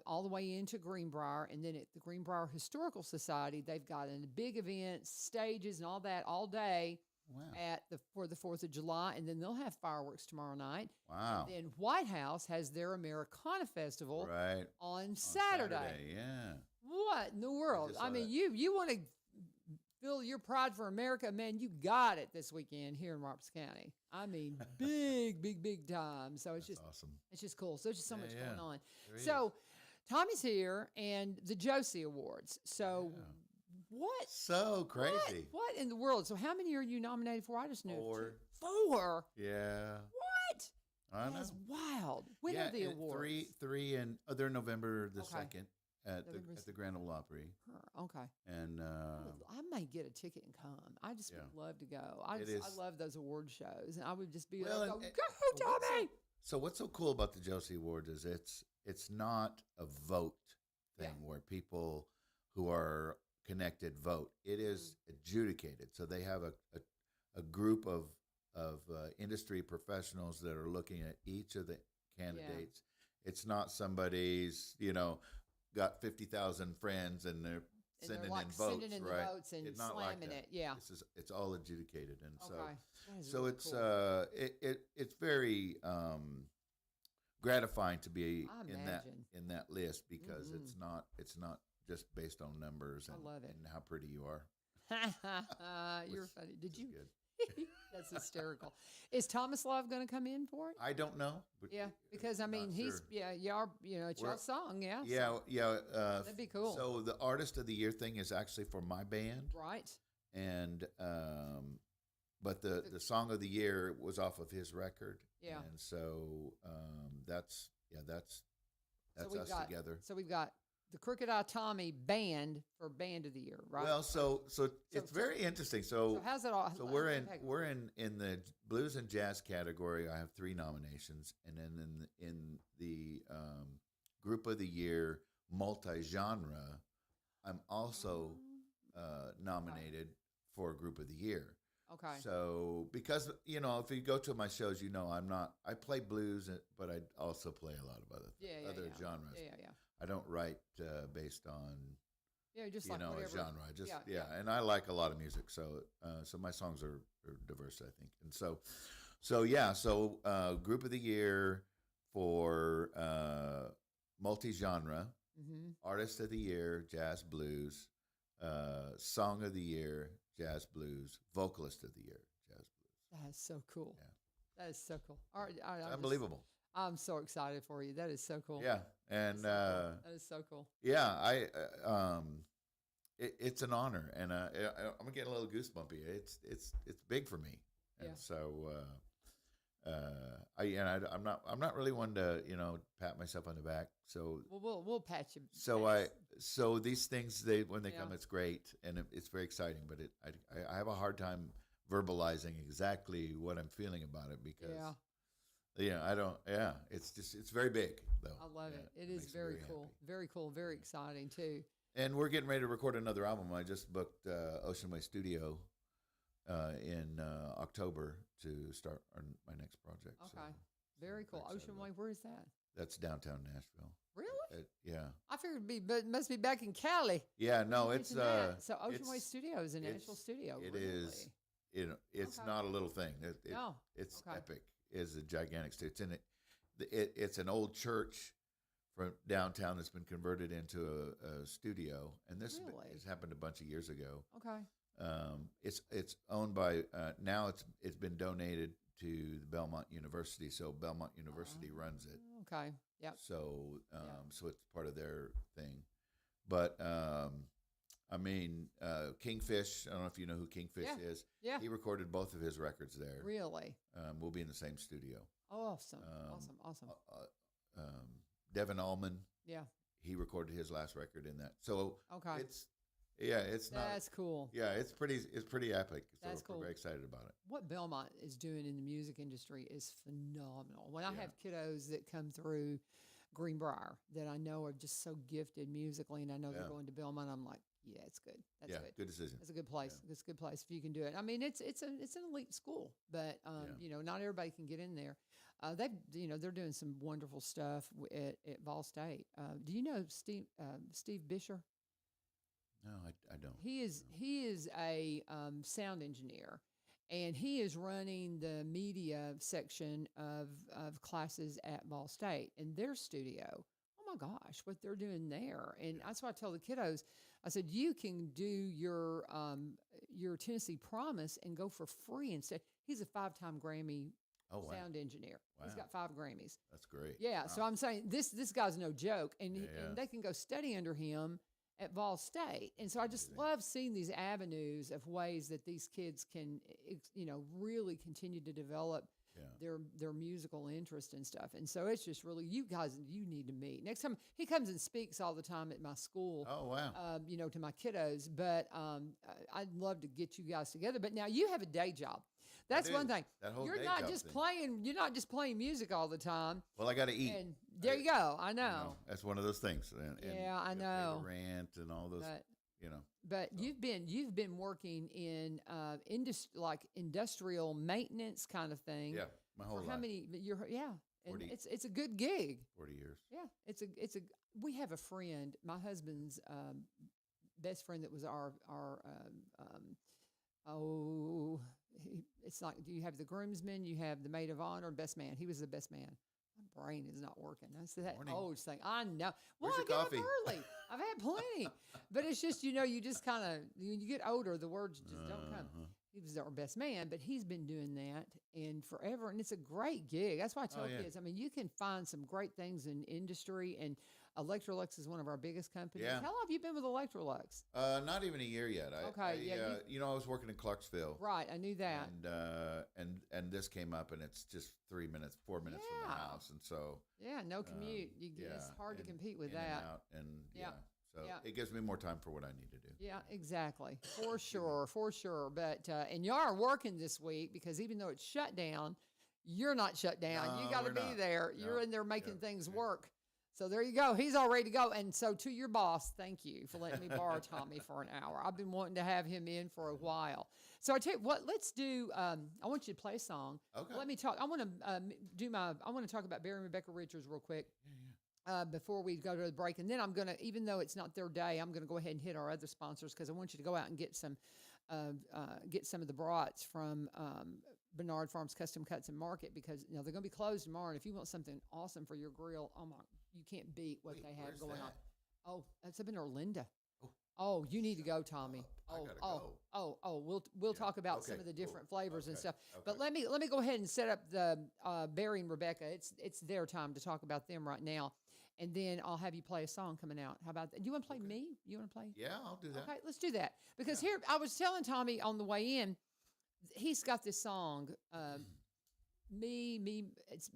[SPEAKER 2] all the way into Greenbrier. And then at the Greenbrier Historical Society, they've got a big event, stages, and all that all day.
[SPEAKER 4] Wow.
[SPEAKER 2] For the 4th of July, and then they'll have fireworks tomorrow night.
[SPEAKER 4] Wow.
[SPEAKER 2] And then White House has their Americana Festival
[SPEAKER 4] Right.
[SPEAKER 2] on Saturday.
[SPEAKER 4] Yeah.
[SPEAKER 2] What in the world?
[SPEAKER 4] just
[SPEAKER 2] I
[SPEAKER 4] saw
[SPEAKER 2] mean,
[SPEAKER 4] that.
[SPEAKER 2] you want to feel your pride for America, man, you got it this weekend here in Roberts County. I mean, big time. So it's
[SPEAKER 4] That's
[SPEAKER 2] just
[SPEAKER 4] awesome.
[SPEAKER 2] it's just cool. So there's just so much going on.
[SPEAKER 4] There
[SPEAKER 2] So Tommy's here and the Josie Awards. So
[SPEAKER 4] Yeah.
[SPEAKER 2] what?
[SPEAKER 4] So crazy.
[SPEAKER 2] What in the world? So how many are you nominated for? I just knew
[SPEAKER 4] 4.
[SPEAKER 2] 4.
[SPEAKER 4] Yeah.
[SPEAKER 2] What?
[SPEAKER 4] I know.
[SPEAKER 2] That's wild. When
[SPEAKER 4] yeah,
[SPEAKER 2] are the
[SPEAKER 4] and
[SPEAKER 2] awards?
[SPEAKER 4] Three, and they're November the
[SPEAKER 2] Okay.
[SPEAKER 4] 2nd at
[SPEAKER 2] November
[SPEAKER 4] the Grand Ole Opry,
[SPEAKER 2] Okay.
[SPEAKER 4] and
[SPEAKER 2] I may get a ticket and come. I just
[SPEAKER 4] Yeah.
[SPEAKER 2] would love to go. I
[SPEAKER 4] It is-
[SPEAKER 2] love those award shows, and I would just be
[SPEAKER 4] Well,
[SPEAKER 2] like,
[SPEAKER 4] and-
[SPEAKER 2] go, Tommy!
[SPEAKER 4] so what's so cool about the Josie Awards is it's not a vote thing
[SPEAKER 2] Yeah.
[SPEAKER 4] where people who are connected vote. It is adjudicated. So they have a group of industry professionals that are looking at each of the candidates. It's not somebody's got 50,000 friends and they're
[SPEAKER 2] And
[SPEAKER 4] sending
[SPEAKER 2] they're like
[SPEAKER 4] in votes,
[SPEAKER 2] sending in
[SPEAKER 4] right?
[SPEAKER 2] the votes and
[SPEAKER 4] It's not like
[SPEAKER 2] slamming
[SPEAKER 4] that.
[SPEAKER 2] it. Yeah.
[SPEAKER 4] It's all adjudicated, and
[SPEAKER 2] Okay. That is
[SPEAKER 4] so
[SPEAKER 2] really
[SPEAKER 4] it's
[SPEAKER 2] cool.
[SPEAKER 4] it's very gratifying to be
[SPEAKER 2] I
[SPEAKER 4] in
[SPEAKER 2] imagine.
[SPEAKER 4] that list because
[SPEAKER 2] Mhm.
[SPEAKER 4] it's not just based on numbers
[SPEAKER 2] I
[SPEAKER 4] and,
[SPEAKER 2] love it.
[SPEAKER 4] and how pretty you are.
[SPEAKER 2] You're
[SPEAKER 4] which-
[SPEAKER 2] funny. Did
[SPEAKER 4] which is
[SPEAKER 2] you?
[SPEAKER 4] good.
[SPEAKER 2] That's hysterical. Is Thomas Love going to come in for it?
[SPEAKER 4] I don't know. But
[SPEAKER 2] Yeah, because I mean,
[SPEAKER 4] not
[SPEAKER 2] he's
[SPEAKER 4] sure.
[SPEAKER 2] it's your
[SPEAKER 4] We're-
[SPEAKER 2] song, yeah.
[SPEAKER 4] Yeah.
[SPEAKER 2] That'd be cool.
[SPEAKER 4] So the artist of the year thing is actually for my band,
[SPEAKER 2] Right.
[SPEAKER 4] and but the song of the year was off of his record.
[SPEAKER 2] Yeah.
[SPEAKER 4] And so that's
[SPEAKER 2] So we've
[SPEAKER 4] us
[SPEAKER 2] got,
[SPEAKER 4] together.
[SPEAKER 2] So we've got the Crooked Eye Tommy band for band of the year, right?
[SPEAKER 4] Well, so it's very interesting.
[SPEAKER 2] so how's it all?
[SPEAKER 4] So we're in the blues and jazz category. I have 3 nominations, and then in the group of the year multi-genre, I'm also nominated for group of the year.
[SPEAKER 2] Okay.
[SPEAKER 4] So because if you go to my shows, I play blues, but I also play a lot of other genres.
[SPEAKER 2] Yeah.
[SPEAKER 4] I don't write based on
[SPEAKER 2] just like
[SPEAKER 4] a
[SPEAKER 2] whatever
[SPEAKER 4] genre. I just
[SPEAKER 2] yeah.
[SPEAKER 4] and I like a lot of music, so my songs are diverse, I think. And so group of the year for multi-genre,
[SPEAKER 2] Mm-hmm.
[SPEAKER 4] artist of the year, jazz blues, song of the year, jazz blues, vocalist of the year, jazz blues.
[SPEAKER 2] That is so cool.
[SPEAKER 4] Yeah.
[SPEAKER 2] That is so cool. All right,
[SPEAKER 4] It's unbelievable.
[SPEAKER 2] I'm so excited for you. That is so cool.
[SPEAKER 4] Yeah, and
[SPEAKER 2] that is so cool.
[SPEAKER 4] yeah, it's an honor, and I'm getting a little goosebumpy. It's big for me, and
[SPEAKER 2] Yeah.
[SPEAKER 4] so I'm not really one to pat myself on the back. So
[SPEAKER 2] We'll patch you.
[SPEAKER 4] so these things when they come,
[SPEAKER 2] Yeah.
[SPEAKER 4] it's great and it's very exciting. But I have a hard time verbalizing exactly what I'm feeling about it because I don't. Yeah, it's very big though.
[SPEAKER 2] I love it. It
[SPEAKER 4] makes
[SPEAKER 2] is
[SPEAKER 4] me
[SPEAKER 2] very
[SPEAKER 4] very
[SPEAKER 2] cool.
[SPEAKER 4] happy.
[SPEAKER 2] Very cool. Very exciting too.
[SPEAKER 4] And we're getting ready to record another album. I just booked Ocean Way Studio in October to start my next project.
[SPEAKER 2] Okay.
[SPEAKER 4] So
[SPEAKER 2] Very cool.
[SPEAKER 4] excited
[SPEAKER 2] Ocean
[SPEAKER 4] about
[SPEAKER 2] Way,
[SPEAKER 4] it.
[SPEAKER 2] where is that?
[SPEAKER 4] That's downtown Nashville.
[SPEAKER 2] Really?
[SPEAKER 4] Yeah.
[SPEAKER 2] I figured it must be back in Cali.
[SPEAKER 4] Yeah. No,
[SPEAKER 2] You
[SPEAKER 4] it's
[SPEAKER 2] mentioned that. So Ocean Way
[SPEAKER 4] it's-
[SPEAKER 2] Studio is an
[SPEAKER 4] it's-
[SPEAKER 2] actual studio.
[SPEAKER 4] It
[SPEAKER 2] really?
[SPEAKER 4] is. It's
[SPEAKER 2] Okay.
[SPEAKER 4] not a little thing.
[SPEAKER 2] No.
[SPEAKER 4] It's
[SPEAKER 2] Okay.
[SPEAKER 4] epic. It's a gigantic studio. It's in it. It's an old church from downtown that's been converted into a studio, and this
[SPEAKER 2] Really?
[SPEAKER 4] has happened a bunch of years ago.
[SPEAKER 2] Okay.
[SPEAKER 4] It's owned by now it's been donated to the Belmont University, so Belmont University runs it.
[SPEAKER 2] Okay. Yep.
[SPEAKER 4] So it's part of their thing. But I mean, Kingfish. I don't know if you know who Kingfish is.
[SPEAKER 2] Yeah.
[SPEAKER 4] He recorded both of his records there.
[SPEAKER 2] Really?
[SPEAKER 4] We'll be in the same studio.
[SPEAKER 2] Awesome.
[SPEAKER 4] Devin Allman.
[SPEAKER 2] Yeah.
[SPEAKER 4] He recorded his last record in that. So
[SPEAKER 2] Okay.
[SPEAKER 4] it's not.
[SPEAKER 2] That's cool.
[SPEAKER 4] Yeah, it's pretty epic. So
[SPEAKER 2] That's
[SPEAKER 4] we're
[SPEAKER 2] cool.
[SPEAKER 4] very excited about it.
[SPEAKER 2] What Belmont is doing in the music industry is phenomenal. When I
[SPEAKER 4] Yeah.
[SPEAKER 2] have kiddos that come through Greenbrier that I know are just so gifted musically, and I know they're
[SPEAKER 4] Yeah.
[SPEAKER 2] going to Belmont, I'm like, yeah, it's good. That's
[SPEAKER 4] Yeah,
[SPEAKER 2] good.
[SPEAKER 4] good decision.
[SPEAKER 2] It's a good place. It's a good place if you can do it. I mean, it's an elite school, but not everybody can get in there. They're doing some wonderful stuff at Ball State. Do you know Steve Bisher?
[SPEAKER 4] No, I don't.
[SPEAKER 2] He is a sound engineer, and he is running the media section of classes at Ball State in their studio. Oh my gosh, what they're doing there! And that's why I tell the kiddos, I said you can do your Tennessee Promise and go for free instead. He's a 5-time Grammy sound engineer. He's
[SPEAKER 4] Wow.
[SPEAKER 2] got 5 Grammys.
[SPEAKER 4] That's great.
[SPEAKER 2] Yeah,
[SPEAKER 4] Wow.
[SPEAKER 2] so I'm saying this guy's no joke, and,
[SPEAKER 4] Yeah.
[SPEAKER 2] and they can go study under him at Ball State. And so I just love seeing these avenues of ways that these kids can, really continue to develop their musical interest and stuff. And so it's just really, you need to meet. Next time, he comes and speaks all the time at my school.
[SPEAKER 4] Oh, wow.
[SPEAKER 2] To my kiddos. But I'd love to get you guys together. But now you have a day job. That's one thing.
[SPEAKER 4] That whole
[SPEAKER 2] You're
[SPEAKER 4] day
[SPEAKER 2] not
[SPEAKER 4] job
[SPEAKER 2] just
[SPEAKER 4] thing.
[SPEAKER 2] playing. You're not just playing music all the time.
[SPEAKER 4] Well, I got to eat.
[SPEAKER 2] And there you go. I
[SPEAKER 4] You
[SPEAKER 2] know.
[SPEAKER 4] know, that's one of those things. And
[SPEAKER 2] Yeah, I
[SPEAKER 4] you
[SPEAKER 2] know.
[SPEAKER 4] pay the rent and all those.
[SPEAKER 2] But
[SPEAKER 4] So.
[SPEAKER 2] you've been working in industrial maintenance kind of thing.
[SPEAKER 4] Yeah, my whole
[SPEAKER 2] For
[SPEAKER 4] life.
[SPEAKER 2] how many? And
[SPEAKER 4] 40.
[SPEAKER 2] it's a good gig.
[SPEAKER 4] 40 years.
[SPEAKER 2] Yeah, we have a friend, my husband's best friend that was our it's like, do you have the groomsman, you have the maid of honor, best man. He was the best man. My brain is not working. That's that
[SPEAKER 4] Morning.
[SPEAKER 2] old thing. I know. Well,
[SPEAKER 4] Where's
[SPEAKER 2] I
[SPEAKER 4] your
[SPEAKER 2] get
[SPEAKER 4] coffee?
[SPEAKER 2] up early. I've had plenty, but it's just you just kind of when you get older, the words just don't come.
[SPEAKER 4] Uh-huh.
[SPEAKER 2] He was our best man, but he's been doing that and forever, and it's a great gig. That's why I tell
[SPEAKER 4] yeah.
[SPEAKER 2] kids. I mean, you can find some great things in industry, and Electrolux is one of our biggest companies.
[SPEAKER 4] Yeah.
[SPEAKER 2] How long have you been with Electrolux?
[SPEAKER 4] Not even a year yet. I was working in Clarksville.
[SPEAKER 2] Right, I knew that.
[SPEAKER 4] And this came up, and it's just 4 minutes from the
[SPEAKER 2] Yeah.
[SPEAKER 4] house, and so
[SPEAKER 2] Yeah, no commute. It's hard to compete with that.
[SPEAKER 4] So
[SPEAKER 2] Yeah.
[SPEAKER 4] it gives me more time for what I need to do.
[SPEAKER 2] Yeah, exactly. For sure. But and y'all are working this week because even though it's shut down, you're not shut down.
[SPEAKER 4] No,
[SPEAKER 2] You got to
[SPEAKER 4] we're
[SPEAKER 2] be
[SPEAKER 4] not.
[SPEAKER 2] there.
[SPEAKER 4] No.
[SPEAKER 2] You're in there making
[SPEAKER 4] Yeah.
[SPEAKER 2] things
[SPEAKER 4] Yeah.
[SPEAKER 2] work. So there you go. He's all ready to go. And so to your boss, thank you for letting me borrow Tommy for an hour. I've been wanting to have him in for a while. So I tell you what, let's do. I want you to play a song.
[SPEAKER 4] Okay.
[SPEAKER 2] Let me talk. I want to talk about Barry and Rebecca Richards real quick. Before we go to the break. And then I'm going to, even though it's not their day, I'm going to go ahead and hit our other sponsors because I want you to go out and get some of the brats from Bernard Farms Custom Cuts and Market because they're going to be closed tomorrow. And if you want something awesome for your grill, you can't beat what they have
[SPEAKER 4] where's
[SPEAKER 2] going on.
[SPEAKER 4] that?
[SPEAKER 2] Oh, that's up in Orlinda.
[SPEAKER 4] Oh.
[SPEAKER 2] Oh, you need to go, Tommy.
[SPEAKER 4] I gotta go.
[SPEAKER 2] We'll talk about some
[SPEAKER 4] Okay,
[SPEAKER 2] of the
[SPEAKER 4] cool.
[SPEAKER 2] different flavors and
[SPEAKER 4] Okay,
[SPEAKER 2] stuff.
[SPEAKER 4] okay.
[SPEAKER 2] But let me go ahead and set up the Barry and Rebecca. It's their time to talk about them right now, and then I'll have you play a song coming out. How about that? Do you want to play me? You want to play?
[SPEAKER 4] Yeah, I'll do that.
[SPEAKER 2] Okay, let's do that because here I was telling Tommy on the way in, he's got this song. Me,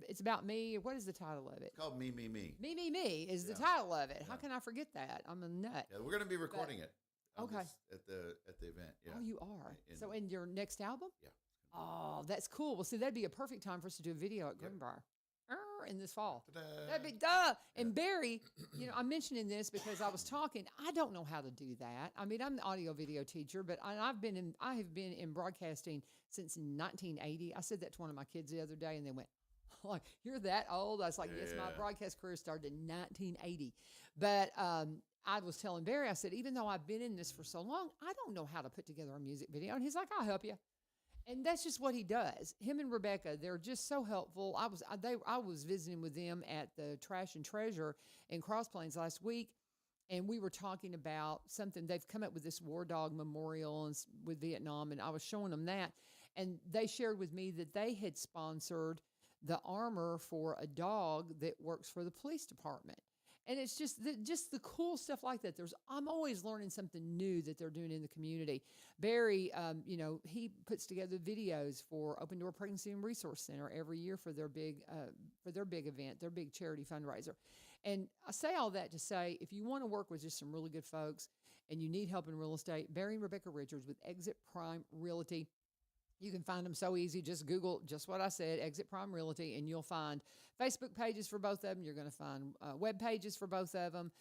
[SPEAKER 2] it's about me. What is the title of it?
[SPEAKER 4] It's called Me, Me, Me.
[SPEAKER 2] Me is the title of it. How can I forget that? I'm a nut.
[SPEAKER 4] Yeah, we're going to be recording it.
[SPEAKER 2] Okay.
[SPEAKER 4] At the event. Yeah.
[SPEAKER 2] Oh, you are.
[SPEAKER 4] In-
[SPEAKER 2] So in your next album?
[SPEAKER 4] Yeah.
[SPEAKER 2] Oh, that's cool. Well, see, that'd be a perfect time for us to do a video at Greenbrier in this fall.
[SPEAKER 4] Ta-da.
[SPEAKER 2] That'd be duh. And Barry, I'm mentioning this because I was talking. I don't know how to do that. I mean, I'm an audio video teacher, but I have been in broadcasting since 1980. I said that to one of my kids the other day, and they went, "Like you're that old?" I was like, "Yes, my
[SPEAKER 4] Yeah.
[SPEAKER 2] broadcast career started in 1980." But I was telling Barry, I said, even though I've been in this for so long, I don't know how to put together a music video. And he's like, "I'll help you." And that's just what he does. Him and Rebecca, they're just so helpful. I was visiting with them at the Trash and Treasure in Cross Plains last week, And we were talking about something. They've come up with this War Dog Memorial with Vietnam, and I was showing them that. And they shared with me that they had sponsored the armor for a dog that works for the police department. And it's just the cool stuff like that. I'm always learning something new that they're doing in the community. Barry, he puts together videos for Open Door Pregnancy and Resource Center every year for their big event, their big charity fundraiser. And I say all that to say, if you want to work with just some really good folks and you need help in real estate, Barry and Rebecca Richards with Exit Prime Realty. You can find them so easy. Just Google just what I said, Exit Prime Realty, and you'll find Facebook pages for both of them. You're going to find web pages for both of them.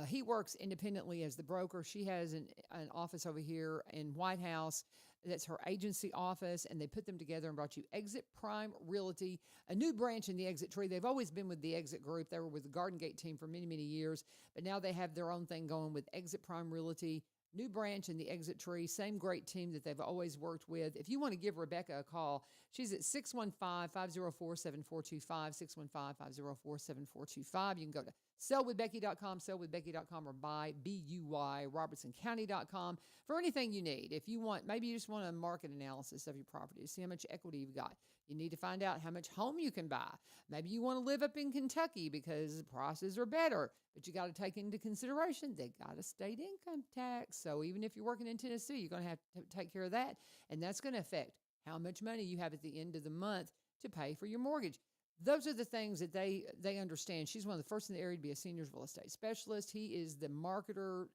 [SPEAKER 2] He works independently as the broker. She has an office over here in White House. That's her agency office, and they put them together and brought you Exit Prime Realty, a new branch in the Exit tree. They've always been with the Exit group. They were with the Garden Gate team for many, many years, but now they have their own thing going with Exit Prime Realty. New branch in the Exit tree, same great team that they've always worked with. If you want to give Rebecca a call, she's at 615-504-7425, 615-504-7425. You can go to sellwithbecky.com, sellwithbecky.com, or buy, robertsoncounty.com for anything you need. If you want, maybe you just want a market analysis of your property to see how much equity you've got. You need to find out how much home you can buy. Maybe you want to live up in Kentucky because prices are better, but you got to take into consideration they got a state income tax. So even if you're working in Tennessee, you're going to have to take care of that, and that's going to affect how much money you have at the end of the month to pay for your mortgage. Those are the things that they understand. She's one of the first in the area to be a seniors real estate specialist. He is the marketer,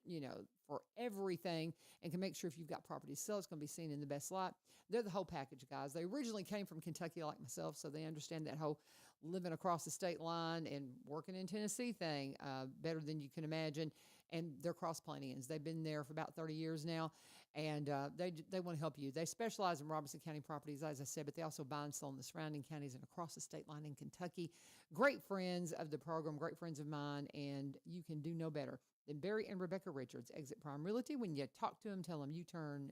[SPEAKER 2] for everything, and can make sure if you've got property to sell, it's going to be seen in the best light. They're the whole package, guys. They originally came from Kentucky like myself, so they understand that whole living across the state line and working in Tennessee thing better than you can imagine. And they're cross-Plainians. They've been there for about 30 years now, and they want to help you. They specialize in Robertson County properties, as I said, but they also buy and sell in the surrounding counties and across the state line in Kentucky. Great friends of the program, great friends of mine, and you can do no better than Barry and Rebecca Richards, Exit Prime Realty. When you talk to them, tell them you turn.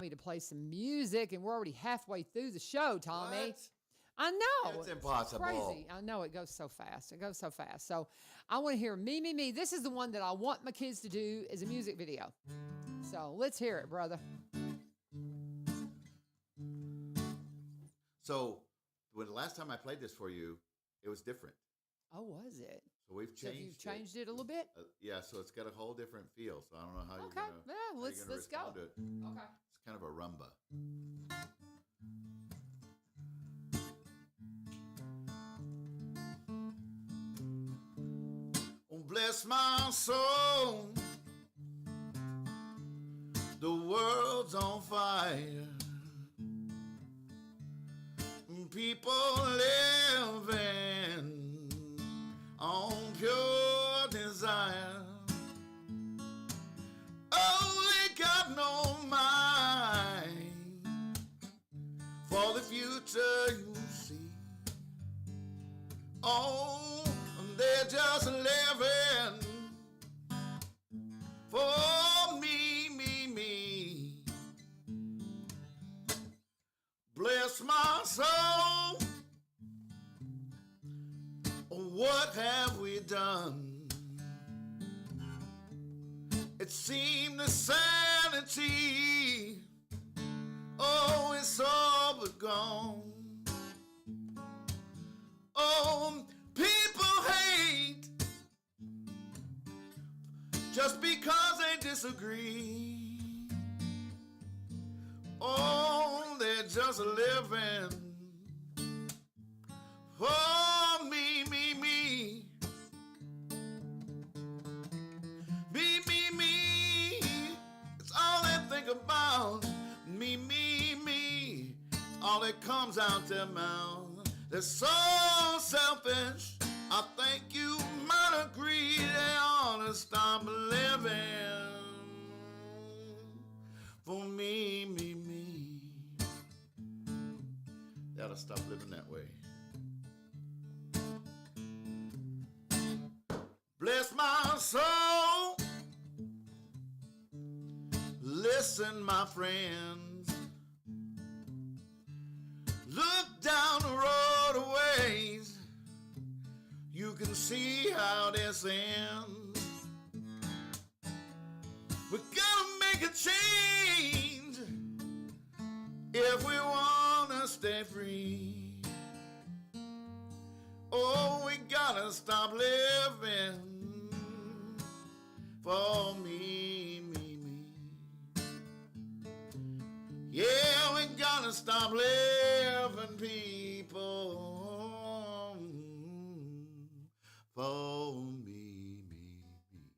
[SPEAKER 2] Me to play some music, and we're already halfway through the show, Tommy.
[SPEAKER 4] What?
[SPEAKER 2] I know.
[SPEAKER 4] It's impossible.
[SPEAKER 2] Crazy. I know, it goes so fast. So I want to hear Me, Me, Me. This is the one that I want my kids to do as a music video. So let's hear it, brother.
[SPEAKER 4] So when the last time I played this for you, it was different.
[SPEAKER 2] Oh, was it?
[SPEAKER 4] So we've changed.
[SPEAKER 2] So you've changed it a little bit?
[SPEAKER 4] Yeah, so it's got a whole different feel. So I don't know how you're
[SPEAKER 2] Okay.
[SPEAKER 4] gonna.
[SPEAKER 2] Yeah,
[SPEAKER 4] how
[SPEAKER 2] let's
[SPEAKER 4] you're gonna
[SPEAKER 2] go.
[SPEAKER 4] respond to it.
[SPEAKER 2] Okay.
[SPEAKER 4] It's kind of a rumba. Oh, bless my soul. The world's on fire. People living on pure desire. Oh, they got no mind for the future you see. Oh, they're just living for me, me, me. Bless my soul. What have we done? It seemed the sanity, oh, it's all but gone. Oh, people hate just because they disagree. Oh, they're just living for me, me, me. Me, me, me. It's all they think about. Me, me, me. All that comes out their mouth. They're so selfish. I think you might agree they ought to stop living for me, me, me. They ought to stop living that way. Bless my soul. Listen, my friends. Look down the road a ways. can see how this ends. We gotta make a change if we wanna stay free. Oh, we gotta stop living for me, me, me. Yeah, we gotta stop living, people, for me, me, me.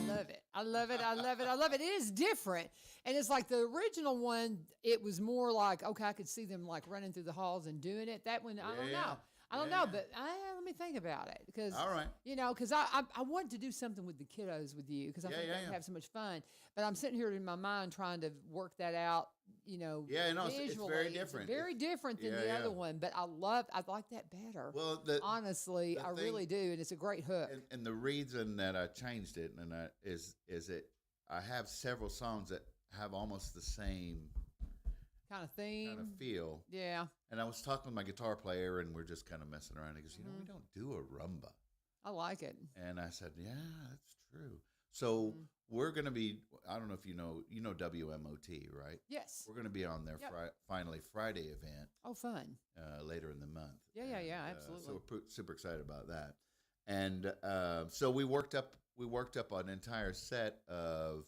[SPEAKER 2] Love it. I love it. I love it. I love it. It is different. And it's like the original one, it was more like, okay, I could see them like running through the halls and doing it. That one, I don't
[SPEAKER 4] Yeah.
[SPEAKER 2] know. I don't know, but let me think about it because,
[SPEAKER 4] All right.
[SPEAKER 2] you know, because I want to do something with the kiddos with you because I think they'd have so much fun. But I'm sitting here in my mind trying to work that out, you know,
[SPEAKER 4] Yeah, no, it's
[SPEAKER 2] visually.
[SPEAKER 4] very different.
[SPEAKER 2] Very different than the other one, but I like that better.
[SPEAKER 4] Well,
[SPEAKER 2] honestly, I really do, and it's a great hook.
[SPEAKER 4] And the reason that I changed it is it I have several songs that have almost the same
[SPEAKER 2] kind of theme,
[SPEAKER 4] kind of feel.
[SPEAKER 2] Yeah.
[SPEAKER 4] And I was talking with my guitar player, and we're just kind of messing around. He goes, we don't do a rumba.
[SPEAKER 2] I like it.
[SPEAKER 4] And I said, yeah, that's true. So we're going to be, I don't know if you know WMOT, right?
[SPEAKER 2] Yes.
[SPEAKER 4] We're going to be on their finally Friday event.
[SPEAKER 2] Oh, fun.
[SPEAKER 4] Later in the month.
[SPEAKER 2] Yeah, absolutely.
[SPEAKER 4] So we're super excited about that. And so we worked up an entire set of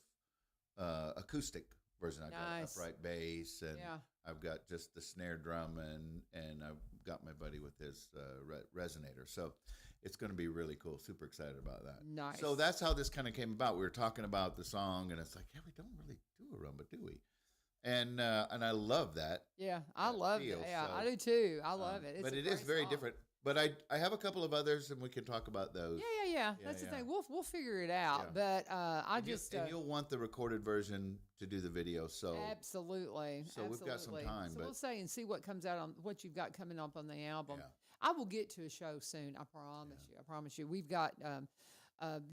[SPEAKER 4] acoustic version. I got upright bass, and I've got just the snare drum, and I've got my buddy with his resonator. So it's going to be really cool. Super excited about that.
[SPEAKER 2] Nice.
[SPEAKER 4] So that's how this kind of came about. We were talking about the song, and it's like, yeah, we don't really do a rumba, do we? And I love that.
[SPEAKER 2] Yeah, I love it. Yeah, so, I do too. I love it.
[SPEAKER 4] But it is very different. But I have a couple of others, and we can talk about those.
[SPEAKER 2] Yeah. That's the thing. We'll figure it out. Yeah. But
[SPEAKER 4] and you'll want the recorded version to do the video. So
[SPEAKER 2] absolutely.
[SPEAKER 4] So we've got some time.
[SPEAKER 2] So we'll say and see what comes out on what you've got coming up on the album.
[SPEAKER 4] Yeah.
[SPEAKER 2] I will get to a show soon. I promise you. I promise you. We've got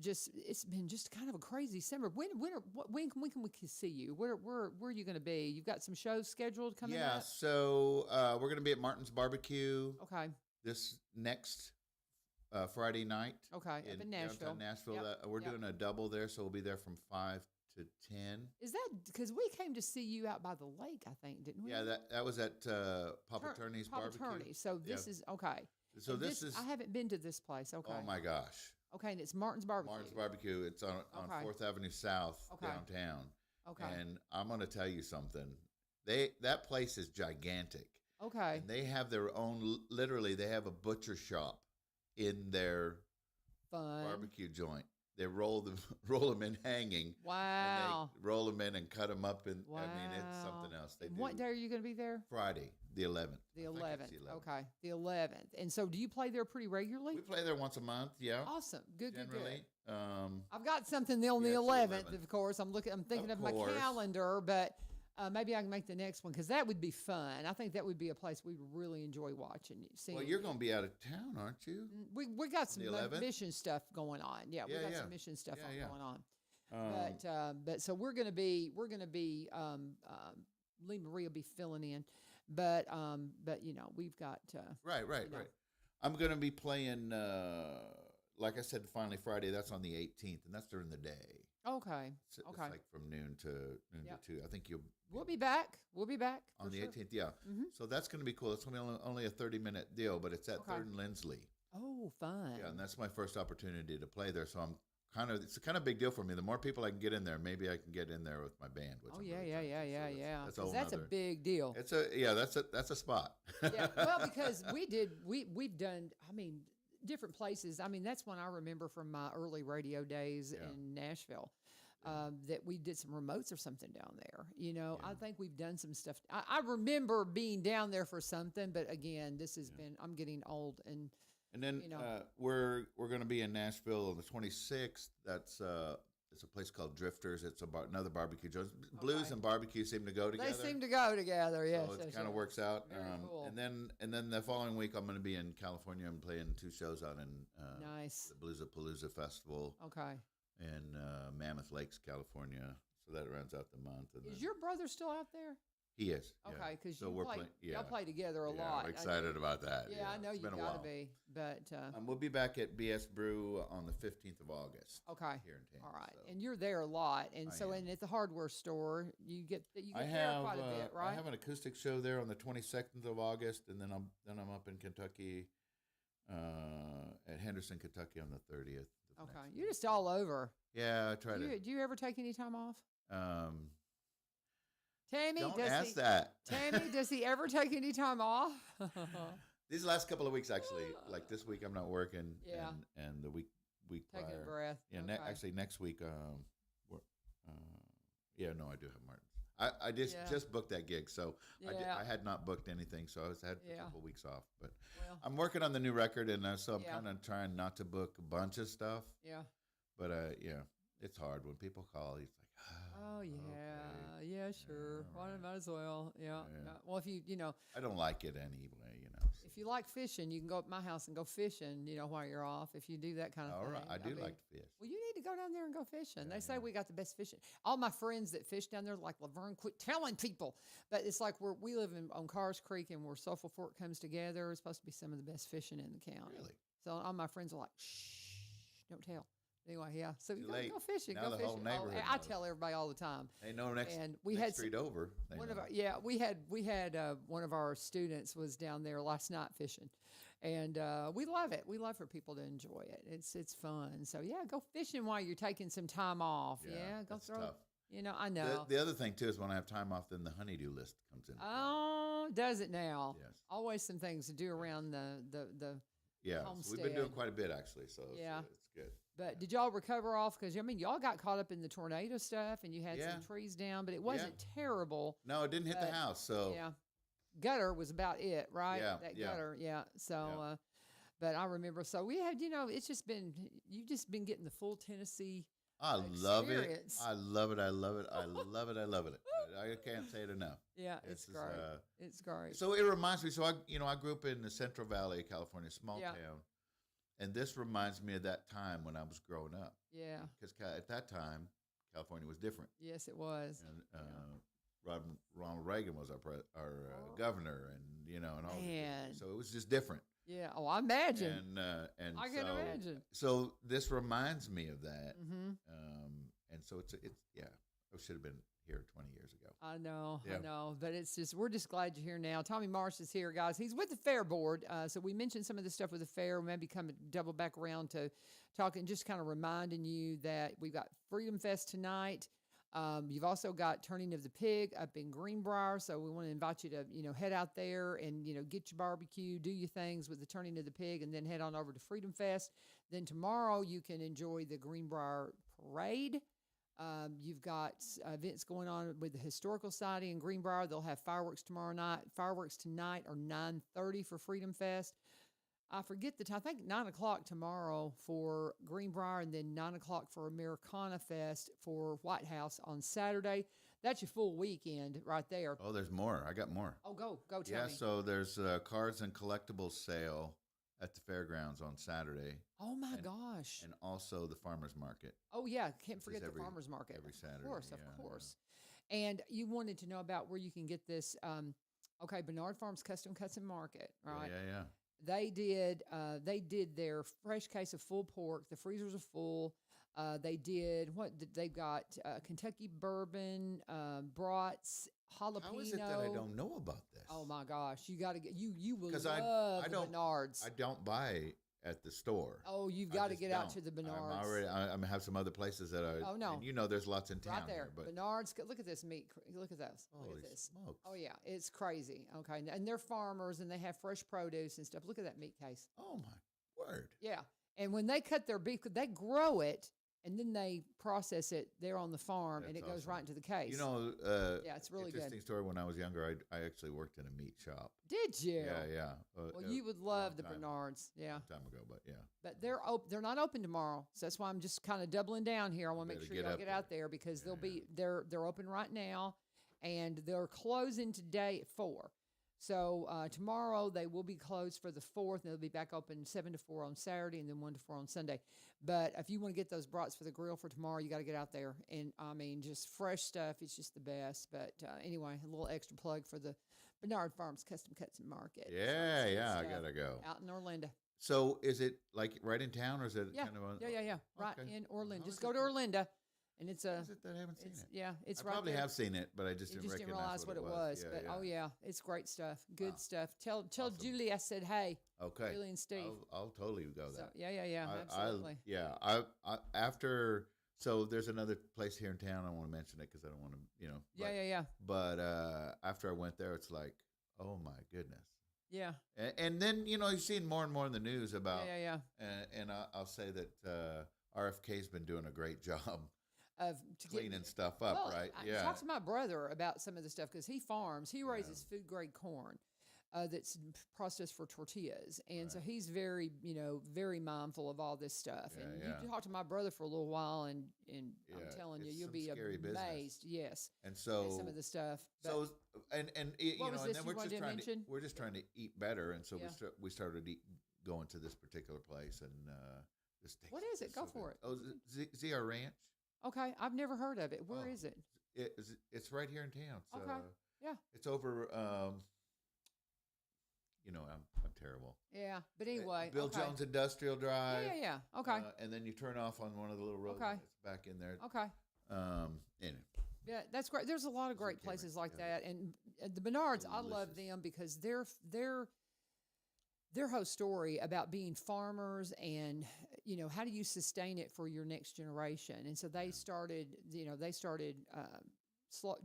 [SPEAKER 2] it's been just kind of a crazy summer. When can we see you? Where are you going to be? You've got some shows scheduled coming up?
[SPEAKER 4] Yeah, so we're going to be at Martin's Barbecue.
[SPEAKER 2] Okay.
[SPEAKER 4] This next Friday night.
[SPEAKER 2] Okay, up in Nashville.
[SPEAKER 4] Nashville. We're doing a double there, so we'll be there from 5 to 10.
[SPEAKER 2] Is that because we came to see you out by the lake? I think, didn't we?
[SPEAKER 4] Yeah, that was at Papa Turney's Barbecue.
[SPEAKER 2] Turney. So this is okay.
[SPEAKER 4] So this is.
[SPEAKER 2] I haven't been to this place. Okay.
[SPEAKER 4] Oh my gosh.
[SPEAKER 2] Okay, and it's Martin's Barbecue.
[SPEAKER 4] Martin's Barbecue. It's on 4th Avenue South downtown.
[SPEAKER 2] Okay.
[SPEAKER 4] And I'm going to tell you something. That place is gigantic.
[SPEAKER 2] Okay.
[SPEAKER 4] And they have their own. Literally, they have a butcher shop in their barbecue joint. They roll them in hanging.
[SPEAKER 2] Wow.
[SPEAKER 4] And they roll them in and cut them up. And I mean, it's something else.
[SPEAKER 2] What day are you going to be there?
[SPEAKER 4] Friday, the 11th.
[SPEAKER 2] The 11th. Okay. The 11th. And so do you play there pretty regularly?
[SPEAKER 4] We play there once a month. Yeah.
[SPEAKER 2] Awesome. Good.
[SPEAKER 4] Generally.
[SPEAKER 2] Good. I've got something on the 11th, of course. I'm thinking of my calendar, but maybe I can make the next one because that would be fun. I think that would be a place we would really enjoy watching.
[SPEAKER 4] Well, you're going to be out of town, aren't you?
[SPEAKER 2] We got some mission stuff going on. Yeah, we got some mission stuff going on. But so we're going to be Lee Marie will be filling in, but you know we've got
[SPEAKER 4] right. I'm going to be playing. Like I said, finally Friday. That's on the 18th, and that's during the day.
[SPEAKER 2] Okay.
[SPEAKER 4] It's like from noon to 2. I think
[SPEAKER 2] We'll be back. We'll be back
[SPEAKER 4] on the 18th. Yeah. Mm-hmm. So that's going to be cool. It's going to be only a 30-minute deal, but it's at 3rd and Lindsley.
[SPEAKER 2] Oh, fun.
[SPEAKER 4] Yeah, and that's my first opportunity to play there. So it's a kind of big deal for me. The more people I can get in there, maybe I can get in there with my band. Which
[SPEAKER 2] That's a big deal.
[SPEAKER 4] That's a spot.
[SPEAKER 2] Yeah. Well, because we've done. I mean, different places. I mean, that's one I remember from my early radio days in Nashville. That we did some remotes or something down there. You know, I think we've done some stuff. I remember being down there for something, but again, this has been. I'm getting old, and
[SPEAKER 4] then we're going to be in Nashville on the 26th. That's it's a place called Drifters. It's another barbecue joint. Blues and barbecue seem to go together.
[SPEAKER 2] They seem to go together. Yes,
[SPEAKER 4] so it kind of works out.
[SPEAKER 2] Cool.
[SPEAKER 4] And then the following week, I'm going to be in California. I'm playing 2 shows out in the Blues-a-Palooza Festival.
[SPEAKER 2] Okay.
[SPEAKER 4] In Mammoth Lakes, California. So that rounds out the month. And
[SPEAKER 2] is your brother still out there?
[SPEAKER 4] He is. Yeah.
[SPEAKER 2] Okay, because
[SPEAKER 4] so we're playing. Yeah,
[SPEAKER 2] y'all play together a
[SPEAKER 4] yeah,
[SPEAKER 2] lot.
[SPEAKER 4] I'm excited about that.
[SPEAKER 2] Yeah, I know
[SPEAKER 4] It's
[SPEAKER 2] you
[SPEAKER 4] been a
[SPEAKER 2] got to
[SPEAKER 4] while.
[SPEAKER 2] be. But
[SPEAKER 4] We'll be back at BS Brew on the 15th of August.
[SPEAKER 2] okay,
[SPEAKER 4] Here in town.
[SPEAKER 2] all right,
[SPEAKER 4] so.
[SPEAKER 2] and you're there a lot, and
[SPEAKER 4] I
[SPEAKER 2] so
[SPEAKER 4] am.
[SPEAKER 2] and at the hardware store, you get
[SPEAKER 4] I
[SPEAKER 2] there
[SPEAKER 4] have
[SPEAKER 2] quite a bit, right?
[SPEAKER 4] I have an acoustic show there on the 22nd of August, and then I'm up in Kentucky, at Henderson, Kentucky on the 30th. of
[SPEAKER 2] Okay,
[SPEAKER 4] next
[SPEAKER 2] you're
[SPEAKER 4] month.
[SPEAKER 2] just all over.
[SPEAKER 4] Yeah, I try
[SPEAKER 2] Do you ever take any time off?
[SPEAKER 4] to.
[SPEAKER 2] Tammy,
[SPEAKER 4] Don't
[SPEAKER 2] does
[SPEAKER 4] ask
[SPEAKER 2] he,
[SPEAKER 4] that.
[SPEAKER 2] Tammy, does he ever take any time off?
[SPEAKER 4] These last couple of weeks, actually, like this week, I'm not working.
[SPEAKER 2] Yeah.
[SPEAKER 4] And the week
[SPEAKER 2] Taking
[SPEAKER 4] prior.
[SPEAKER 2] a breath.
[SPEAKER 4] Yeah.
[SPEAKER 2] Okay.
[SPEAKER 4] Actually, next week. Yeah. No, I do have Martin's. I
[SPEAKER 2] Yeah.
[SPEAKER 4] just booked that gig, so
[SPEAKER 2] Yeah.
[SPEAKER 4] I had not booked anything, so I had a
[SPEAKER 2] Yeah.
[SPEAKER 4] couple of weeks off. But
[SPEAKER 2] Well,
[SPEAKER 4] I'm working on the new record, and so I'm
[SPEAKER 2] Yeah.
[SPEAKER 4] kind of trying not to book a bunch of stuff.
[SPEAKER 2] yeah.
[SPEAKER 4] But yeah, it's hard when people call. He's like,
[SPEAKER 2] Oh yeah,
[SPEAKER 4] okay.
[SPEAKER 2] yeah, sure.
[SPEAKER 4] all
[SPEAKER 2] Why
[SPEAKER 4] right.
[SPEAKER 2] might as well. Yeah.
[SPEAKER 4] Yeah.
[SPEAKER 2] Well, if you know,
[SPEAKER 4] I don't like it anyway,
[SPEAKER 2] if you like fishing, you can go up my house and go fishing. While you're off, if you do that kind of
[SPEAKER 4] All
[SPEAKER 2] thing.
[SPEAKER 4] right, I do
[SPEAKER 2] mean,
[SPEAKER 4] like to fish.
[SPEAKER 2] Well, you need to go down there and go fishing. They say
[SPEAKER 4] Yeah.
[SPEAKER 2] we got the best fishing. All my friends that fish down there, like LaVern, quit telling people. But it's like we live on Cars Creek, and where Sulphur Fork comes together. It's supposed to be some of the best fishing in the county.
[SPEAKER 4] Really?
[SPEAKER 2] So all my friends are like, shh, don't tell. Anyway, yeah. So you
[SPEAKER 4] Too late.
[SPEAKER 2] go fishing.
[SPEAKER 4] Now
[SPEAKER 2] Go
[SPEAKER 4] the
[SPEAKER 2] fishing.
[SPEAKER 4] whole neighborhood
[SPEAKER 2] I
[SPEAKER 4] knows.
[SPEAKER 2] tell everybody all the time.
[SPEAKER 4] They know next,
[SPEAKER 2] And we
[SPEAKER 4] next
[SPEAKER 2] had
[SPEAKER 4] street over. They
[SPEAKER 2] One
[SPEAKER 4] know.
[SPEAKER 2] of our, we had one of our students was down there last night fishing, and we love it. We love for people to enjoy it. It's fun. So yeah, go fishing while you're taking some time off. Yeah, go
[SPEAKER 4] that's
[SPEAKER 2] throw.
[SPEAKER 4] tough.
[SPEAKER 2] I know.
[SPEAKER 4] The other thing too is when I have time off, then the honeydew list comes in.
[SPEAKER 2] Oh, does it now?
[SPEAKER 4] Yes.
[SPEAKER 2] Always some things to do around the.
[SPEAKER 4] Yeah, so we've been doing
[SPEAKER 2] homestead.
[SPEAKER 4] quite a bit actually. So
[SPEAKER 2] Yeah.
[SPEAKER 4] it's good.
[SPEAKER 2] But did y'all recover off? Because y'all got caught up in the tornado stuff, and you had
[SPEAKER 4] Yeah.
[SPEAKER 2] some trees down, but it wasn't terrible.
[SPEAKER 4] No, it didn't hit the
[SPEAKER 2] But,
[SPEAKER 4] house. So
[SPEAKER 2] Yeah. Gutter was about it, right?
[SPEAKER 4] Yeah,
[SPEAKER 2] That
[SPEAKER 4] yeah.
[SPEAKER 2] gutter, yeah. So,
[SPEAKER 4] Yeah.
[SPEAKER 2] but I remember. So we had, it's just been you've just been getting the full Tennessee.
[SPEAKER 4] I love it.
[SPEAKER 2] experience.
[SPEAKER 4] I love it. I love it. I love it. I love it. I can't say it enough.
[SPEAKER 2] Yeah,
[SPEAKER 4] This
[SPEAKER 2] it's
[SPEAKER 4] is,
[SPEAKER 2] great. It's great.
[SPEAKER 4] So it reminds me. So I grew up in the Central Valley of California, small
[SPEAKER 2] Yeah.
[SPEAKER 4] town, and this reminds me of that time when I was growing up.
[SPEAKER 2] Yeah.
[SPEAKER 4] Because at that time, California was different,
[SPEAKER 2] Yes, it was.
[SPEAKER 4] and Ronald Reagan was our governor, and and all.
[SPEAKER 2] Man.
[SPEAKER 4] So it was just different.
[SPEAKER 2] Yeah. Oh, I imagine.
[SPEAKER 4] And
[SPEAKER 2] I can imagine.
[SPEAKER 4] So this reminds me of that.
[SPEAKER 2] Mm-hmm.
[SPEAKER 4] And so it's yeah. I should have been here 20 years ago.
[SPEAKER 2] I know,
[SPEAKER 4] Yeah.
[SPEAKER 2] I know, but we're just glad you're here now. Tommy Marsh is here, guys. He's with the Fair Board. So we mentioned some of the stuff with the fair. Maybe come double back around to talking, just kind of reminding you that we've got Freedom Fest tonight. You've also got Turning of the Pig up in Greenbrier. So we want to invite you to, head out there and, get your barbecue, do your things with the Turning of the Pig, and then head on over to Freedom Fest. Then tomorrow you can enjoy the Greenbrier Parade. You've got events going on with the Historical Society in Greenbrier. They'll have fireworks tomorrow night. Fireworks tonight are 9:30 for Freedom Fest. I forget the time. I think 9 o'clock tomorrow for Greenbrier, and then 9 o'clock for Americana Fest for White House on Saturday. That's your full weekend right there.
[SPEAKER 4] Oh, there's more. I got more.
[SPEAKER 2] Oh, go tell
[SPEAKER 4] Yeah,
[SPEAKER 2] me.
[SPEAKER 4] so there's a cards and collectibles sale at the fairgrounds on Saturday,
[SPEAKER 2] Oh my
[SPEAKER 4] and-
[SPEAKER 2] gosh.
[SPEAKER 4] and also the farmers market.
[SPEAKER 2] Oh yeah, can't
[SPEAKER 4] is
[SPEAKER 2] forget the
[SPEAKER 4] every-
[SPEAKER 2] farmers market.
[SPEAKER 4] every Saturday,
[SPEAKER 2] Of course,
[SPEAKER 4] yeah,
[SPEAKER 2] of course. And you wanted to know about where you can get this. Okay, Bernard Farms Custom Cuts and Market, right?
[SPEAKER 4] Yeah.
[SPEAKER 2] They did their fresh case of full pork. The freezers are full. They've got Kentucky bourbon, brats, jalapeno.
[SPEAKER 4] How is it that I don't know about this?
[SPEAKER 2] Oh my gosh, you got to get you will
[SPEAKER 4] 'Cause
[SPEAKER 2] love
[SPEAKER 4] I
[SPEAKER 2] the
[SPEAKER 4] don't-
[SPEAKER 2] Bernards.
[SPEAKER 4] I don't buy at the store.
[SPEAKER 2] Oh, you've
[SPEAKER 4] I
[SPEAKER 2] got to
[SPEAKER 4] just
[SPEAKER 2] get out to
[SPEAKER 4] don't.
[SPEAKER 2] the Bernards.
[SPEAKER 4] I have some other places that I.
[SPEAKER 2] Oh, no.
[SPEAKER 4] And there's lots in town
[SPEAKER 2] Right there,
[SPEAKER 4] here, but
[SPEAKER 2] Bernards. Look at this meat. Look at this. Look
[SPEAKER 4] holy
[SPEAKER 2] at this.
[SPEAKER 4] smokes!
[SPEAKER 2] Oh yeah, it's crazy. Okay, and they're farmers and they have fresh produce and stuff. Look at that meat case.
[SPEAKER 4] Oh my word!
[SPEAKER 2] Yeah, and when they cut their beef, they grow it and then they process it there on the farm, and
[SPEAKER 4] That's
[SPEAKER 2] it goes
[SPEAKER 4] awesome.
[SPEAKER 2] right into the case.
[SPEAKER 4] Yeah,
[SPEAKER 2] it's really
[SPEAKER 4] interesting
[SPEAKER 2] good.
[SPEAKER 4] story. When I was younger, I actually worked in a meat shop.
[SPEAKER 2] Did you?
[SPEAKER 4] Yeah.
[SPEAKER 2] Well, you would love the
[SPEAKER 4] time.
[SPEAKER 2] Bernards. Yeah,
[SPEAKER 4] Time ago, but yeah.
[SPEAKER 2] but they're not open tomorrow, so that's why I'm just kind of doubling down here. I want to make
[SPEAKER 4] better
[SPEAKER 2] sure
[SPEAKER 4] get
[SPEAKER 2] y'all
[SPEAKER 4] up
[SPEAKER 2] get
[SPEAKER 4] there.
[SPEAKER 2] out there because
[SPEAKER 4] Yeah,
[SPEAKER 2] they're open right now, and they're closing today at 4. So tomorrow they will be closed for the 4th, and they'll be back open 7 to 4 on Saturday and then 1 to 4 on Sunday. But if you want to get those brats for the grill for tomorrow, you got to get out there. And I mean, just fresh stuff. It's just the best. But anyway, a little extra plug for the Bernard Farms Custom Cuts and Market.
[SPEAKER 4] Yeah,
[SPEAKER 2] So
[SPEAKER 4] yeah, I
[SPEAKER 2] stuff
[SPEAKER 4] gotta go.
[SPEAKER 2] out in Orlando.
[SPEAKER 4] So is it like right in town, or is it
[SPEAKER 2] Yeah,
[SPEAKER 4] kind of on?
[SPEAKER 2] yeah. Right
[SPEAKER 4] Okay.
[SPEAKER 2] in Orlando.
[SPEAKER 4] How
[SPEAKER 2] Just
[SPEAKER 4] is
[SPEAKER 2] go
[SPEAKER 4] it
[SPEAKER 2] to
[SPEAKER 4] that-
[SPEAKER 2] Orlando, and it's a.
[SPEAKER 4] Is it that I haven't seen
[SPEAKER 2] It's,
[SPEAKER 4] it?
[SPEAKER 2] yeah, it's
[SPEAKER 4] I
[SPEAKER 2] right
[SPEAKER 4] probably
[SPEAKER 2] there.
[SPEAKER 4] have seen it, but I just
[SPEAKER 2] You
[SPEAKER 4] didn't
[SPEAKER 2] just didn't
[SPEAKER 4] recognize
[SPEAKER 2] realize what it was.
[SPEAKER 4] Yeah,
[SPEAKER 2] But oh yeah, it's great stuff. Good
[SPEAKER 4] Wow.
[SPEAKER 2] stuff. Tell
[SPEAKER 4] Awesome.
[SPEAKER 2] Julie I said hey.
[SPEAKER 4] Okay.
[SPEAKER 2] Julie and Steve.
[SPEAKER 4] I'll totally go
[SPEAKER 2] So
[SPEAKER 4] there.
[SPEAKER 2] yeah, absolutely.
[SPEAKER 4] I after. So there's another place here in town. I want to mention it because I don't want to,
[SPEAKER 2] Yeah.
[SPEAKER 4] But after I went there, it's like, oh my goodness.
[SPEAKER 2] Yeah.
[SPEAKER 4] And then you've seen more and more in the news about.
[SPEAKER 2] Yeah.
[SPEAKER 4] And I'll say that RFK's been doing a great job
[SPEAKER 2] Of
[SPEAKER 4] cleaning stuff up,
[SPEAKER 2] well,
[SPEAKER 4] right?
[SPEAKER 2] I talked to my brother about some of the stuff because he farms. He raises food grade corn that's processed for tortillas, and so he's very, very mindful of all this stuff. And you talk to my brother for a little while, and I'm telling you,
[SPEAKER 4] it's
[SPEAKER 2] you'll
[SPEAKER 4] some
[SPEAKER 2] be
[SPEAKER 4] scary business.
[SPEAKER 2] amazed. Yes.
[SPEAKER 4] And so
[SPEAKER 2] At some of the stuff. But
[SPEAKER 4] So and
[SPEAKER 2] What was
[SPEAKER 4] and
[SPEAKER 2] this
[SPEAKER 4] then
[SPEAKER 2] you
[SPEAKER 4] we're
[SPEAKER 2] wanted
[SPEAKER 4] just
[SPEAKER 2] to
[SPEAKER 4] trying
[SPEAKER 2] mention?
[SPEAKER 4] we're just trying to eat better, and so
[SPEAKER 2] Yeah.
[SPEAKER 4] we started going to this particular place, and this steak
[SPEAKER 2] What is it?
[SPEAKER 4] so
[SPEAKER 2] Go
[SPEAKER 4] good.
[SPEAKER 2] for it.
[SPEAKER 4] Oh, ZR Ranch.
[SPEAKER 2] okay, I've never heard of it. Where
[SPEAKER 4] Oh.
[SPEAKER 2] is it?
[SPEAKER 4] It's right here in town. So,
[SPEAKER 2] Okay. Yeah.
[SPEAKER 4] It's over. I'm terrible.
[SPEAKER 2] Yeah, but anyway.
[SPEAKER 4] Bill
[SPEAKER 2] okay.
[SPEAKER 4] Jones Industrial Drive.
[SPEAKER 2] Yeah. Okay.
[SPEAKER 4] And then you turn off on one of the little roads.
[SPEAKER 2] Okay.
[SPEAKER 4] And it's back in there.
[SPEAKER 2] Okay.
[SPEAKER 4] Anyway.
[SPEAKER 2] Yeah, that's great. There's a lot of great
[SPEAKER 4] camera,
[SPEAKER 2] places like
[SPEAKER 4] yeah.
[SPEAKER 2] that, and the Bernards, I love
[SPEAKER 4] Delicious.
[SPEAKER 2] them because their whole story about being farmers and how do you sustain it for your next generation, and so they started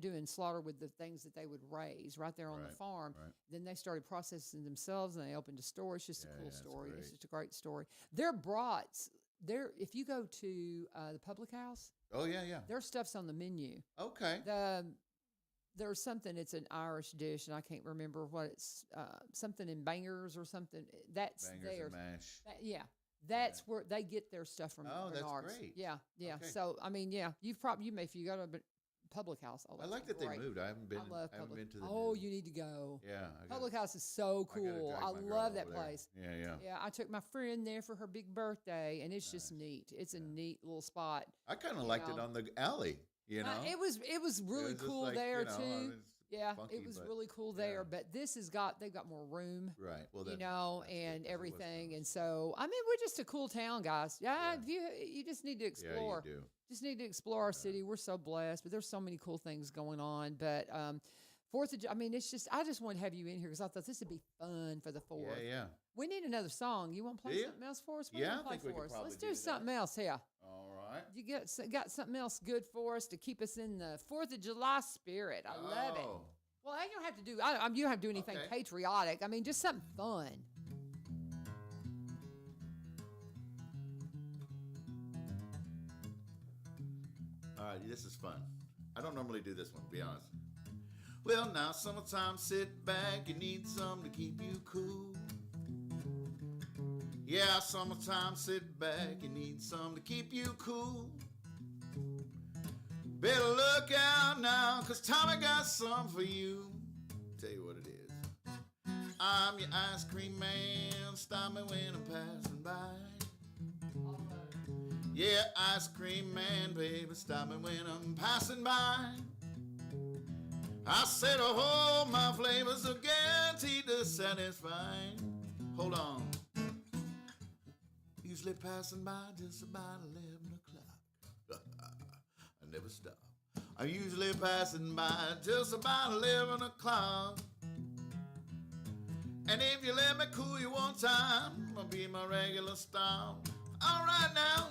[SPEAKER 2] doing slaughter with the things that they would raise right there on the
[SPEAKER 4] Right,
[SPEAKER 2] farm.
[SPEAKER 4] right.
[SPEAKER 2] Then they started processing themselves, and they opened a store. It's just a cool
[SPEAKER 4] Yeah, it's
[SPEAKER 2] story. It's
[SPEAKER 4] great.
[SPEAKER 2] just a great story. Their brats, if you go to the public house,
[SPEAKER 4] Oh yeah.
[SPEAKER 2] their stuff's on the menu.
[SPEAKER 4] Okay.
[SPEAKER 2] There's something. It's an Irish dish, and I can't remember what it's. Something in bangers or something. That's
[SPEAKER 4] Bangers
[SPEAKER 2] theirs.
[SPEAKER 4] and mash.
[SPEAKER 2] That's where they get their stuff from.
[SPEAKER 4] Oh, that's
[SPEAKER 2] Bernard's.
[SPEAKER 4] great.
[SPEAKER 2] Yeah.
[SPEAKER 4] Okay.
[SPEAKER 2] So I mean, you may if you go to a public house. Oh,
[SPEAKER 4] I like that
[SPEAKER 2] great.
[SPEAKER 4] they moved. I haven't been.
[SPEAKER 2] I love
[SPEAKER 4] I haven't
[SPEAKER 2] public.
[SPEAKER 4] been to the.
[SPEAKER 2] Oh,
[SPEAKER 4] new-
[SPEAKER 2] you need to go.
[SPEAKER 4] Yeah.
[SPEAKER 2] Public house is so cool. I love that place.
[SPEAKER 4] Yeah.
[SPEAKER 2] Yeah, I took my friend there for her big birthday, and it's just neat. It's a neat little spot.
[SPEAKER 4] I kind of liked it
[SPEAKER 2] know.
[SPEAKER 4] on the alley.
[SPEAKER 2] It was really
[SPEAKER 4] was just
[SPEAKER 2] cool
[SPEAKER 4] like,
[SPEAKER 2] there
[SPEAKER 4] I
[SPEAKER 2] too.
[SPEAKER 4] mean,
[SPEAKER 2] Yeah,
[SPEAKER 4] funky,
[SPEAKER 2] it was
[SPEAKER 4] but-
[SPEAKER 2] really cool there.
[SPEAKER 4] yeah.
[SPEAKER 2] But they've got more room.
[SPEAKER 4] Right. Well,
[SPEAKER 2] And
[SPEAKER 4] that's good, 'cause
[SPEAKER 2] and
[SPEAKER 4] it was
[SPEAKER 2] everything.
[SPEAKER 4] nice.
[SPEAKER 2] And so, I mean, we're just a cool town, guys. Yeah,
[SPEAKER 4] Yeah.
[SPEAKER 2] you just need to
[SPEAKER 4] Yeah,
[SPEAKER 2] explore.
[SPEAKER 4] you do.
[SPEAKER 2] Just need to explore our city. We're so blessed, but there's so many cool things going on. But 4th of July, I mean, I just want to have you in here because I thought this would be fun for the 4th.
[SPEAKER 4] Yeah.
[SPEAKER 2] We need another song. You want to play
[SPEAKER 4] Do you?
[SPEAKER 2] something else for us? What
[SPEAKER 4] Yeah,
[SPEAKER 2] do you
[SPEAKER 4] I
[SPEAKER 2] wanna play
[SPEAKER 4] think we
[SPEAKER 2] for
[SPEAKER 4] could
[SPEAKER 2] us?
[SPEAKER 4] probably
[SPEAKER 2] Let's
[SPEAKER 4] do
[SPEAKER 2] do
[SPEAKER 4] that.
[SPEAKER 2] something else here.
[SPEAKER 4] All right.
[SPEAKER 2] You got something else good for us to keep us in the 4th of July spirit. I love it.
[SPEAKER 4] Oh.
[SPEAKER 2] Well, I don't have to do. You don't have to do anything
[SPEAKER 4] Okay.
[SPEAKER 2] patriotic. I mean, just something fun.
[SPEAKER 4] All right, this is fun. I don't normally do this one, to be honest. Well, now summertime, sit back. You need something to keep you cool. Yeah, summertime, sit back. You need something to keep you cool. Better look out now, 'cause Tommy got some for you. Tell you what it is. I'm your ice cream man. Stop me when I'm passing by. Yeah, ice cream man, baby, stop me when I'm passing by. I said, oh, my flavors are guaranteed to satisfy. Hold on. Usually passing by just about 11 o'clock. I never stop. I'm usually passing by just about 11 o'clock. And if you let me cool you one time, I'll be my regular style. All right now.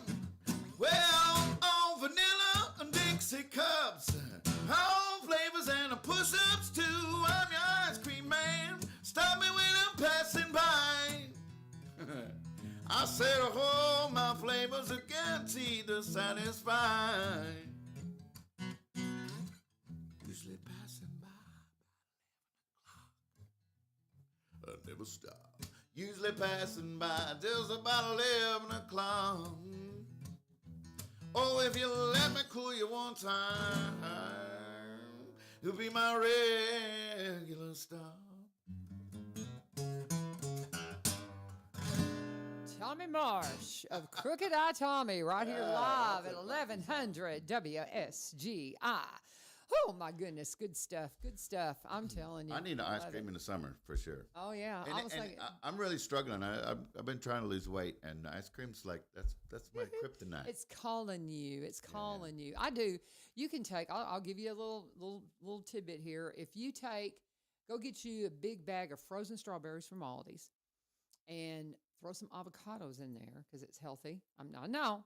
[SPEAKER 4] Well, on vanilla and Dixie cups, all flavors and push-ups too. I'm your ice cream man. Stop me when I'm passing by. I said, oh, my flavors are guaranteed to satisfy. Usually passing by 11 o'clock. I never stop. Usually passing by just about 11 o'clock. Oh, if you let me cool you one time, you'll be my regular stop.
[SPEAKER 2] Tommy Marsh of Crooked Eye Tommy right here live at 1100 WSGI. Oh, my goodness. Good stuff. Good stuff. I'm telling you.
[SPEAKER 4] I need ice
[SPEAKER 2] love
[SPEAKER 4] cream
[SPEAKER 2] it.
[SPEAKER 4] in the summer for sure.
[SPEAKER 2] Oh, yeah.
[SPEAKER 4] And,
[SPEAKER 2] I was
[SPEAKER 4] and
[SPEAKER 2] thinking.
[SPEAKER 4] I'm really struggling. I've been trying to lose weight, and ice cream's like that's my kryptonite.
[SPEAKER 2] It's calling you. It's calling you. I do. You can take. I'll give you a little tidbit here. If you go get you a big bag of frozen strawberries from Aldi's, and throw some avocados in there because it's healthy. I know.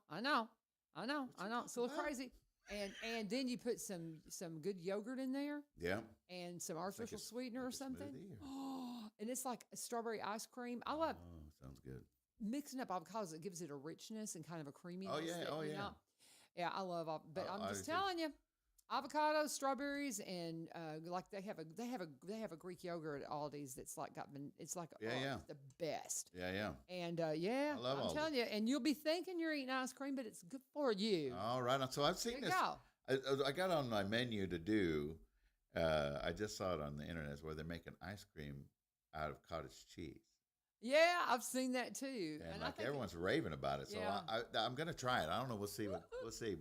[SPEAKER 2] It's a little crazy. And then you put some good yogurt in there.
[SPEAKER 4] Yeah.
[SPEAKER 2] And some artificial sweetener or something.
[SPEAKER 4] Or...
[SPEAKER 2] And it's like a strawberry ice cream. I love
[SPEAKER 4] sounds good.
[SPEAKER 2] mixing up avocados. It gives it a richness and kind of a creaminess.
[SPEAKER 4] Oh yeah.
[SPEAKER 2] Yeah, I love. But I'm just
[SPEAKER 4] do
[SPEAKER 2] telling you, avocados, strawberries, and like they have a Greek yogurt at Aldi's that's like it's the best.
[SPEAKER 4] Yeah.
[SPEAKER 2] And
[SPEAKER 4] I love
[SPEAKER 2] I'm
[SPEAKER 4] Aldi.
[SPEAKER 2] telling you, and you'll be thinking you're eating ice cream, but it's good for you.
[SPEAKER 4] All right. So I've seen
[SPEAKER 2] There you
[SPEAKER 4] this.
[SPEAKER 2] go.
[SPEAKER 4] I got on my menu to do. I just saw it on the internet where they're making ice cream out of cottage cheese.
[SPEAKER 2] Yeah, I've seen that too.
[SPEAKER 4] And
[SPEAKER 2] I
[SPEAKER 4] like
[SPEAKER 2] think
[SPEAKER 4] everyone's raving about it, so
[SPEAKER 2] Yeah.
[SPEAKER 4] I'm gonna try it. I don't know. We'll see. We'll see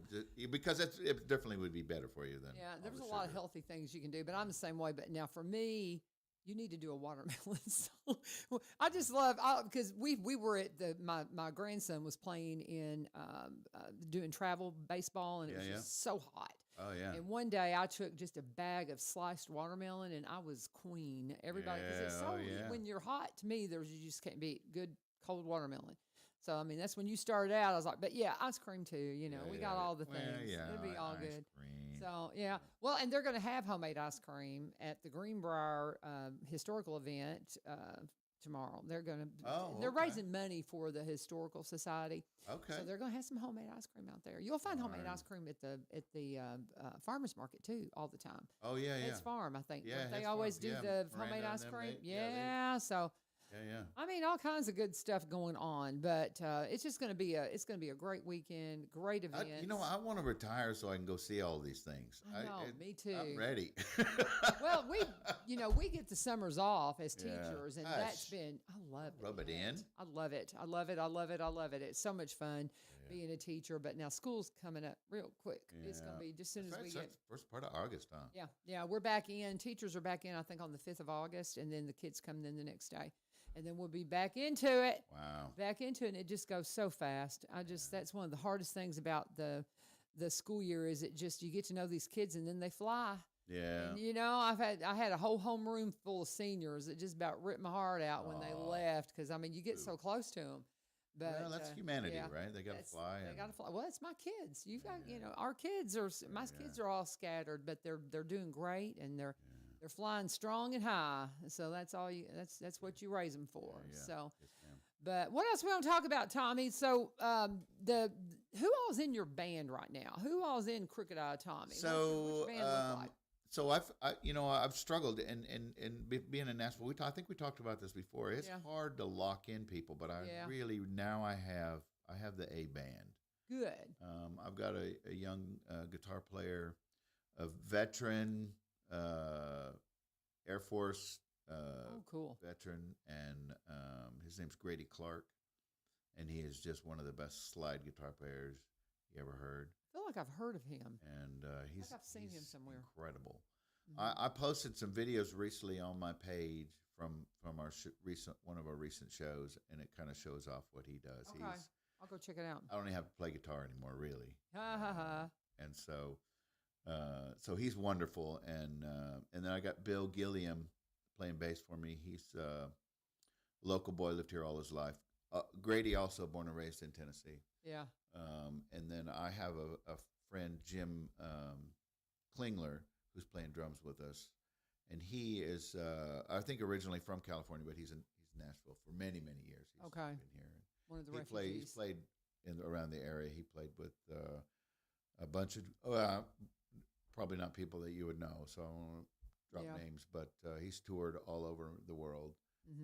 [SPEAKER 4] because it definitely would be better for you than.
[SPEAKER 2] Yeah,
[SPEAKER 4] all
[SPEAKER 2] there's
[SPEAKER 4] the
[SPEAKER 2] a lot of
[SPEAKER 4] sugar.
[SPEAKER 2] healthy things you can do, but I'm the same way. But now for me, you need to do a watermelon. So I just love because we were at my grandson was playing in doing travel baseball, and it was just so hot.
[SPEAKER 4] Oh yeah.
[SPEAKER 2] And one day I took just a bag of sliced watermelon, and I was queen. Everybody, because it's so when you're hot, to me, you just can't beat good cold watermelon. So I mean, that's when you started out. I was like, but yeah, ice cream too. You know, we got all the things. It'll be all
[SPEAKER 4] ice
[SPEAKER 2] good.
[SPEAKER 4] Cream.
[SPEAKER 2] So yeah, well, and they're going to have homemade ice cream at the Greenbrier historical event tomorrow. They're going to. They're raising money for the historical society.
[SPEAKER 4] Okay.
[SPEAKER 2] So they're going to have some homemade ice cream out there. You'll find homemade ice cream at the farmers market too all the time.
[SPEAKER 4] Oh yeah.
[SPEAKER 2] Heads Farm, I think.
[SPEAKER 4] Yeah,
[SPEAKER 2] Don't they
[SPEAKER 4] Heads
[SPEAKER 2] always
[SPEAKER 4] Farm.
[SPEAKER 2] do
[SPEAKER 4] Yeah,
[SPEAKER 2] the homemade
[SPEAKER 4] Miranda
[SPEAKER 2] ice
[SPEAKER 4] and them,
[SPEAKER 2] cream.
[SPEAKER 4] they-
[SPEAKER 2] So.
[SPEAKER 4] Yeah.
[SPEAKER 2] I mean, all kinds of good stuff going on, but it's just going to be a great weekend, great event.
[SPEAKER 4] I want to retire so I can go see all these things.
[SPEAKER 2] I know, me too.
[SPEAKER 4] I'm ready.
[SPEAKER 2] Well, we get the summers off as teachers, and that's been I love it.
[SPEAKER 4] Rub it in.
[SPEAKER 2] I love it. It's so much fun being a teacher. But now school's coming up real quick. It's going to be just as soon as we get.
[SPEAKER 4] First part of August, huh?
[SPEAKER 2] Yeah, we're back in. Teachers are back in, I think, on the 5th of August, and then the kids come in the next day. And then we'll be back into it.
[SPEAKER 4] Wow.
[SPEAKER 2] Back into it, and it just goes so fast. That's one of the hardest things about the school year is it just, you get to know these kids and then they fly.
[SPEAKER 4] Yeah.
[SPEAKER 2] And, I had a whole homeroom full of seniors that just about ripped my heart out when they left because, I mean, you get so close to them. But,
[SPEAKER 4] that's humanity, right? They got to fly.
[SPEAKER 2] They got to fly. Well, it's my kids. You've got, our kids my kids are all scattered, but they're doing great, and they're flying strong and high. So that's all that's what you raise them for.
[SPEAKER 4] Yeah.
[SPEAKER 2] So,
[SPEAKER 4] Yes, ma'am.
[SPEAKER 2] but what else we want to talk about, Tommy? So, who all's in your band right now? Who all's in Crooked Eye Tommy? What's your band look like?
[SPEAKER 4] So I've struggled in being in Nashville. I think we talked about this before. It's hard to lock in people, but I really now I have the A band.
[SPEAKER 2] Good.
[SPEAKER 4] I've got a young guitar player, a veteran Air Force
[SPEAKER 2] cool
[SPEAKER 4] veteran, and his name's Grady Clark, and he is just one of the best slide guitar players you ever heard.
[SPEAKER 2] I feel like I've heard of him.
[SPEAKER 4] And
[SPEAKER 2] I've seen him somewhere.
[SPEAKER 4] Incredible.
[SPEAKER 2] Mm-hmm.
[SPEAKER 4] I posted some videos recently on my page from our one of our recent shows, and it kind of shows off what he does.
[SPEAKER 2] Okay, I'll go check it out.
[SPEAKER 4] I don't even have to play guitar anymore, really.
[SPEAKER 2] Ha ha ha.
[SPEAKER 4] And so he's wonderful, and then I got Bill Gilliam playing bass for me. He's a local boy, lived here all his life. Grady also born and raised in Tennessee.
[SPEAKER 2] Yeah.
[SPEAKER 4] And then I have a friend, Jim Klingler, who's playing drums with us, and he is I think originally from California, but he's in Nashville for many years. He's been here.
[SPEAKER 2] One of the
[SPEAKER 4] He's
[SPEAKER 2] refugees.
[SPEAKER 4] played around the area. He played with a bunch of probably not people that you would know, so I don't want to drop names, but he's toured all over the world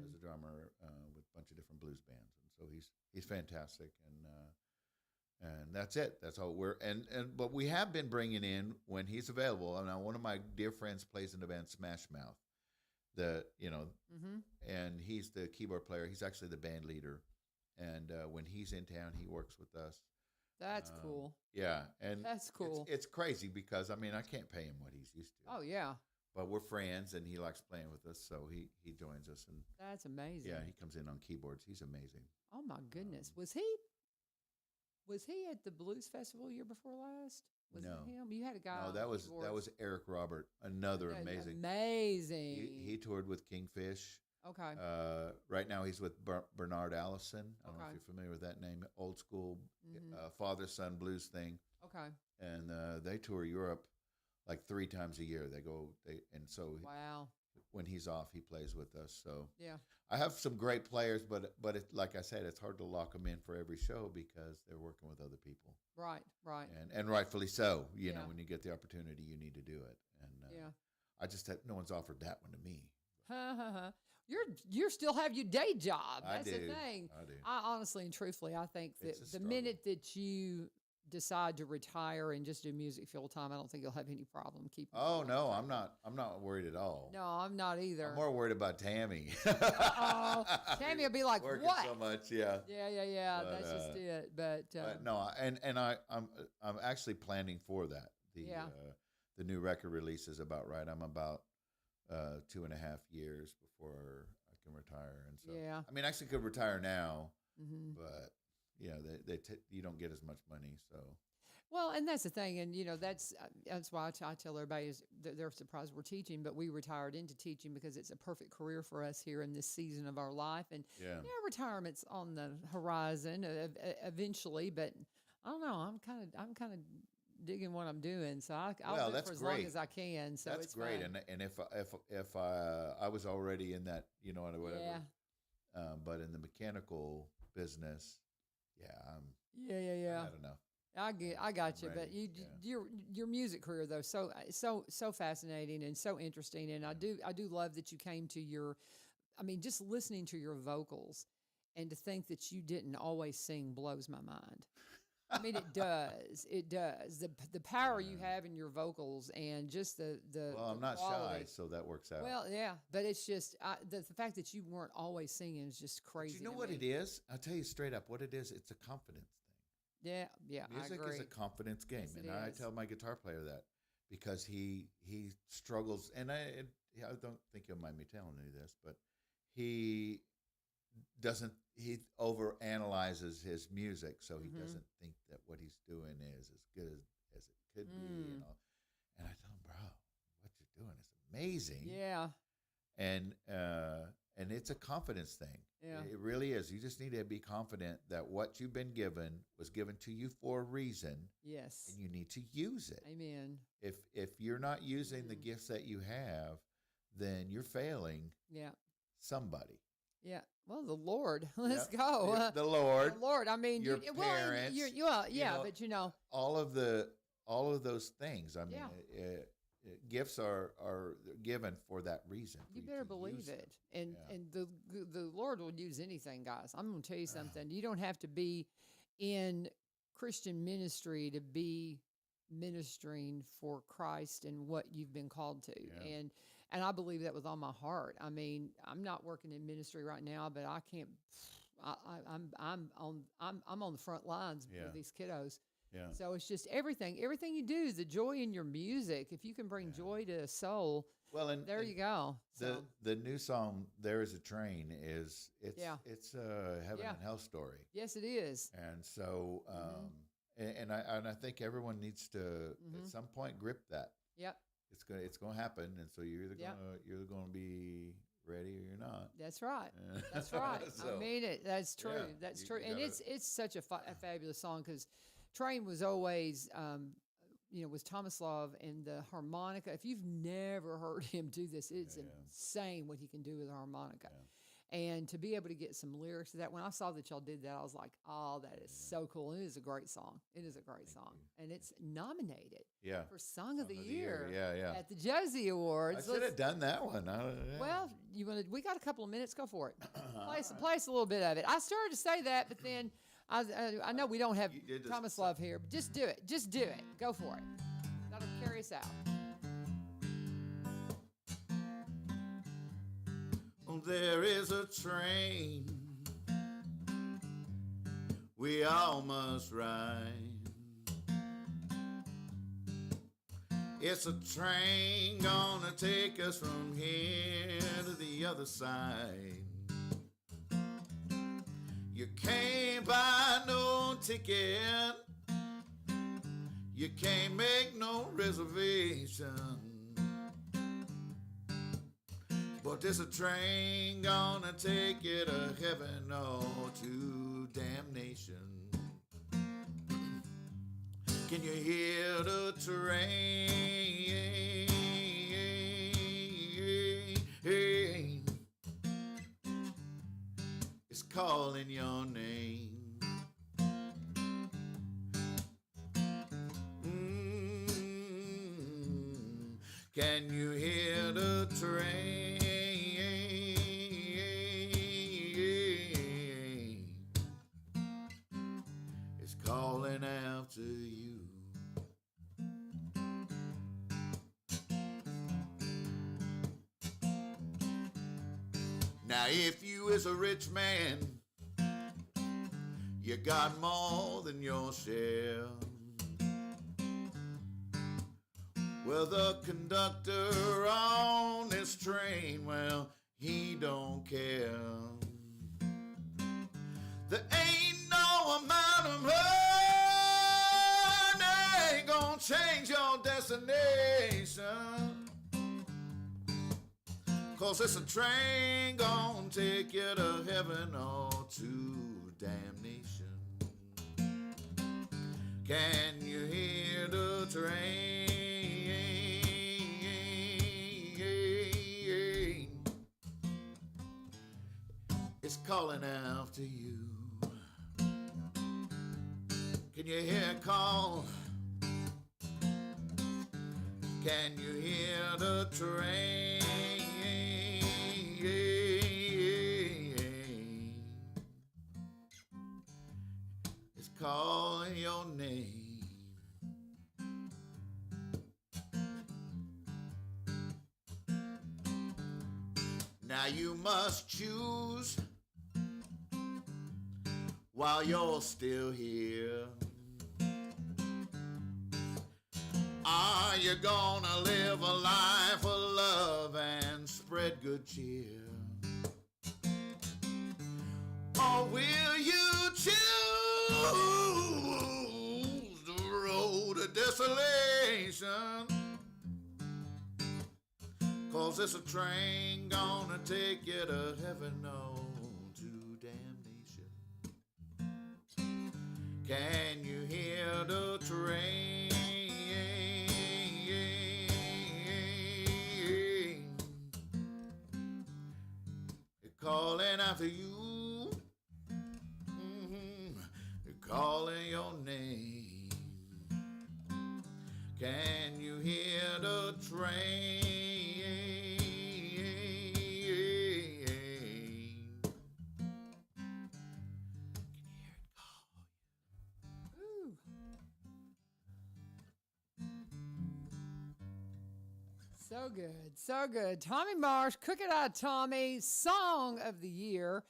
[SPEAKER 4] as a drummer with a bunch of different blues bands, and so he's fantastic, and that's it. That's all but we have been bringing in when he's available. And now one of my dear friends plays in the band Smash Mouth, and he's the keyboard player. He's actually the band leader, And when he's in town, he works with us.
[SPEAKER 2] That's cool.
[SPEAKER 4] Yeah, and
[SPEAKER 2] That's cool.
[SPEAKER 4] It's crazy because I mean I can't pay him what he's used to.
[SPEAKER 2] Oh yeah,
[SPEAKER 4] but we're friends, and he likes playing with us, so he joins us. And
[SPEAKER 2] that's amazing.
[SPEAKER 4] yeah, he comes in on keyboards. He's amazing.
[SPEAKER 2] Oh my goodness, was he at the Blues Festival year before last? Was
[SPEAKER 4] No.
[SPEAKER 2] it him? You had a guy.
[SPEAKER 4] No,
[SPEAKER 2] on
[SPEAKER 4] that was
[SPEAKER 2] keyboards.
[SPEAKER 4] Eric Robert, another amazing.
[SPEAKER 2] Amazing.
[SPEAKER 4] He toured with Kingfish.
[SPEAKER 2] Okay.
[SPEAKER 4] Right now he's with Bernard Allison. I don't know
[SPEAKER 2] Okay.
[SPEAKER 4] if you're familiar with that name. Old school
[SPEAKER 2] Mhm.
[SPEAKER 4] father-son blues thing.
[SPEAKER 2] Okay.
[SPEAKER 4] And they tour Europe like 3 times a year. And so
[SPEAKER 2] Wow.
[SPEAKER 4] when he's off, he plays with us. So
[SPEAKER 2] Yeah.
[SPEAKER 4] I have some great players, but like I said, it's hard to lock them in for every show because they're working with other people.
[SPEAKER 2] Right. Right.
[SPEAKER 4] And rightfully so. You know,
[SPEAKER 2] Yeah.
[SPEAKER 4] when you get the opportunity, you need to do it. And
[SPEAKER 2] Yeah.
[SPEAKER 4] I just no one's offered that one to me.
[SPEAKER 2] Ha ha ha. You still have your day job.
[SPEAKER 4] I
[SPEAKER 2] That's
[SPEAKER 4] do.
[SPEAKER 2] the thing.
[SPEAKER 4] I do.
[SPEAKER 2] I honestly and truthfully, I think
[SPEAKER 4] It's
[SPEAKER 2] that
[SPEAKER 4] a
[SPEAKER 2] the
[SPEAKER 4] struggle.
[SPEAKER 2] minute that you decide to retire and just do music full time, I don't think you'll have any problem keeping.
[SPEAKER 4] Oh
[SPEAKER 2] it
[SPEAKER 4] no,
[SPEAKER 2] going.
[SPEAKER 4] I'm not worried at all.
[SPEAKER 2] No, I'm not either.
[SPEAKER 4] I'm more worried about Tammy.
[SPEAKER 2] Uh-oh. Tammy will be like,
[SPEAKER 4] working
[SPEAKER 2] "What?"
[SPEAKER 4] so much, yeah.
[SPEAKER 2] Yeah.
[SPEAKER 4] But,
[SPEAKER 2] That's just it. But
[SPEAKER 4] No, I'm actually planning for that. The new record release is about right. I'm about 2.5 years before I can retire, and so
[SPEAKER 2] Yeah.
[SPEAKER 4] I mean, I actually could retire now,
[SPEAKER 2] mhm.
[SPEAKER 4] but you don't get as much money, so
[SPEAKER 2] Well, and that's the thing, and that's why I tell everybody is they're surprised we're teaching, but we retired into teaching because it's a perfect career for us here in this season of our life, and
[SPEAKER 4] yeah.
[SPEAKER 2] retirement's on the horizon eventually, but I don't know. I'm kind of digging what I'm doing, so I'll
[SPEAKER 4] Well,
[SPEAKER 2] do it
[SPEAKER 4] that's
[SPEAKER 2] for as long
[SPEAKER 4] great.
[SPEAKER 2] as I can. So
[SPEAKER 4] That's
[SPEAKER 2] it's
[SPEAKER 4] great,
[SPEAKER 2] fine.
[SPEAKER 4] and if I was already in that, whatever,
[SPEAKER 2] Yeah.
[SPEAKER 4] but in the mechanical business, yeah,
[SPEAKER 2] Yeah.
[SPEAKER 4] I had enough.
[SPEAKER 2] I got you,
[SPEAKER 4] I'm
[SPEAKER 2] but
[SPEAKER 4] ready,
[SPEAKER 2] your music career though so fascinating and so interesting, and I do love that you came to just listening to your vocals, and to think that you didn't always sing blows my mind. I mean, it does. It does. The power you have in your vocals, and just the
[SPEAKER 4] Well, I'm not
[SPEAKER 2] quality.
[SPEAKER 4] shy, so that works out.
[SPEAKER 2] Well, yeah, but it's just the fact that you weren't always singing is just
[SPEAKER 4] But
[SPEAKER 2] crazy.
[SPEAKER 4] you know
[SPEAKER 2] to
[SPEAKER 4] what
[SPEAKER 2] me.
[SPEAKER 4] it is? I'll tell you straight up what it is. It's a confidence thing.
[SPEAKER 2] Yeah, I
[SPEAKER 4] Music
[SPEAKER 2] agree.
[SPEAKER 4] is a confidence game,
[SPEAKER 2] Yes, it
[SPEAKER 4] and I
[SPEAKER 2] is.
[SPEAKER 4] tell my guitar player that because he struggles, and I don't think he'll mind me telling you this, but he over analyzes his music, so he
[SPEAKER 2] Mhm.
[SPEAKER 4] doesn't think that what he's doing is as good as it could be,
[SPEAKER 2] Mm.
[SPEAKER 4] And I tell him, bro, what you're doing is amazing.
[SPEAKER 2] Yeah,
[SPEAKER 4] And it's a confidence thing.
[SPEAKER 2] Yeah.
[SPEAKER 4] It really is. You just need to be confident that what you've been given was given to you for a reason,
[SPEAKER 2] yes.
[SPEAKER 4] and you need to use it.
[SPEAKER 2] Amen.
[SPEAKER 4] If you're not using the
[SPEAKER 2] Mm.
[SPEAKER 4] gifts that you have, then you're failing
[SPEAKER 2] Yeah,
[SPEAKER 4] somebody.
[SPEAKER 2] yeah. Well, the Lord, let's
[SPEAKER 4] Yep.
[SPEAKER 2] go.
[SPEAKER 4] The Lord,
[SPEAKER 2] The Lord. I mean,
[SPEAKER 4] your
[SPEAKER 2] yeah,
[SPEAKER 4] parents,
[SPEAKER 2] yeah,
[SPEAKER 4] know,
[SPEAKER 2] but
[SPEAKER 4] all of those things. I mean,
[SPEAKER 2] Yeah.
[SPEAKER 4] Gifts are given for that reason. for
[SPEAKER 2] you
[SPEAKER 4] to
[SPEAKER 2] better believe
[SPEAKER 4] use them.
[SPEAKER 2] it. And
[SPEAKER 4] Yeah.
[SPEAKER 2] and the Lord will use anything, guys. I'm going to tell you something. You don't have to be in Christian ministry to be ministering for Christ and what you've been called to.
[SPEAKER 4] Yeah.
[SPEAKER 2] And I believe that with all my heart. I mean, I'm not working in ministry right now, but I can't. I'm on the front lines
[SPEAKER 4] Yeah.
[SPEAKER 2] with these kiddos.
[SPEAKER 4] Yeah.
[SPEAKER 2] So it's just everything you do, the joy in your music. If you can bring joy to a soul,
[SPEAKER 4] Well, and
[SPEAKER 2] there you go. So,
[SPEAKER 4] The new song "There Is a Train" it's
[SPEAKER 2] Yeah.
[SPEAKER 4] it's a heaven
[SPEAKER 2] Yeah.
[SPEAKER 4] and hell story,
[SPEAKER 2] yes, it is.
[SPEAKER 4] and so I think everyone needs to at some point grip that
[SPEAKER 2] Yep,
[SPEAKER 4] it's gonna happen, and so you're
[SPEAKER 2] Yeah.
[SPEAKER 4] gonna be ready or you're not.
[SPEAKER 2] that's right. That's right. I
[SPEAKER 4] So,
[SPEAKER 2] mean it. That's true.
[SPEAKER 4] yeah,
[SPEAKER 2] That's
[SPEAKER 4] you
[SPEAKER 2] true. And
[SPEAKER 4] gotta-
[SPEAKER 2] it's such a fabulous song because Train was always, was Thomas Love and the harmonica. If you've never heard him do this, it's
[SPEAKER 4] Yeah.
[SPEAKER 2] insane what he can do with a harmonica. And to be able to get some lyrics to that, when I saw that y'all did that, I was like, oh, that is so cool. And it is a great song. It is a great song. And it's nominated
[SPEAKER 4] Yeah,
[SPEAKER 2] for Song of the Year
[SPEAKER 4] Yeah.
[SPEAKER 2] at the Josie
[SPEAKER 4] I
[SPEAKER 2] Awards.
[SPEAKER 4] should have done that one. Yeah.
[SPEAKER 2] Well, we got a couple of minutes. Go for it. Play us a little bit of it. I started to say that, but then I know we don't have
[SPEAKER 4] You did this-
[SPEAKER 2] Thomas Love here, but just do it. Just do it. Go for it. That'll carry us out.
[SPEAKER 4] There is a train we all must ride. It's a train gonna take us from here to the other side. You can't buy no ticket, you can't make no reservation, but there's a train gonna take you to heaven or to damnation. Can you hear the train? It's calling your name. Can you hear the train? It's calling after you. Now if you is a rich man, you got more than your share. Well, the conductor on this train, well, he don't care. There ain't no amount of money gonna change your destination, 'cause it's a train gonna take you to heaven or to damnation. Can you hear the train? It's calling after you. Can you hear it call? Can you hear the train? It's calling your name. Now you must choose while you're still here. Are you gonna live a life of love and spread good cheer? Or will you choose the road of desolation? 'Cause it's a train gonna take you to heaven or to damnation. Can you hear the train? It's calling after you. It's calling your name. Can you hear the train?
[SPEAKER 2] So good. So good. Tommy Marsh, Cook It Out Tommy, Song of the Year,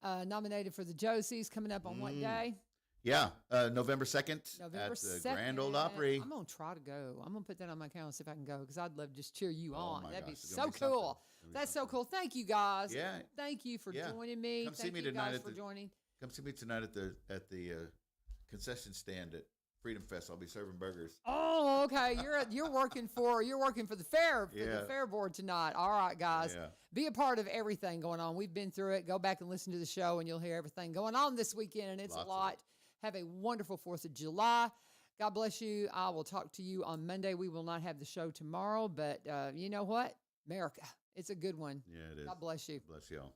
[SPEAKER 2] nominated for the Josies, coming up on what day?
[SPEAKER 4] Yeah, November 2nd
[SPEAKER 2] November
[SPEAKER 4] at the
[SPEAKER 2] 2nd.
[SPEAKER 4] Grand Ole Opry.
[SPEAKER 2] I'm going to try to go. I'm going to put that on my calendar, see if I can go, because I'd love to just cheer you on.
[SPEAKER 4] my
[SPEAKER 2] That'd
[SPEAKER 4] gosh,
[SPEAKER 2] be
[SPEAKER 4] it's
[SPEAKER 2] so
[SPEAKER 4] gonna be
[SPEAKER 2] cool.
[SPEAKER 4] something. It'll be
[SPEAKER 2] That's so
[SPEAKER 4] something.
[SPEAKER 2] cool. Thank you, guys.
[SPEAKER 4] Yeah.
[SPEAKER 2] Thank you for
[SPEAKER 4] Yeah.
[SPEAKER 2] joining me.
[SPEAKER 4] Come see
[SPEAKER 2] Thank
[SPEAKER 4] me
[SPEAKER 2] you
[SPEAKER 4] tonight
[SPEAKER 2] guys
[SPEAKER 4] at
[SPEAKER 2] for
[SPEAKER 4] the-
[SPEAKER 2] joining.
[SPEAKER 4] Come see me tonight at the concession stand at Freedom Fest. I'll be serving burgers.
[SPEAKER 2] Oh, okay. You're working for the fair for the
[SPEAKER 4] Yeah.
[SPEAKER 2] fair board tonight. All right, guys.
[SPEAKER 4] Yeah.
[SPEAKER 2] Be a part of everything going on. We've been through it. Go back and listen to the show, and you'll hear everything going on this weekend. And it's
[SPEAKER 4] Lots
[SPEAKER 2] a
[SPEAKER 4] of
[SPEAKER 2] lot. Have a wonderful 4th of July. God bless you. I will talk to you on Monday. We will not have the show tomorrow, but you know what? America. It's a good one.
[SPEAKER 4] Yeah, it is.
[SPEAKER 2] God bless you.
[SPEAKER 4] Bless y'all.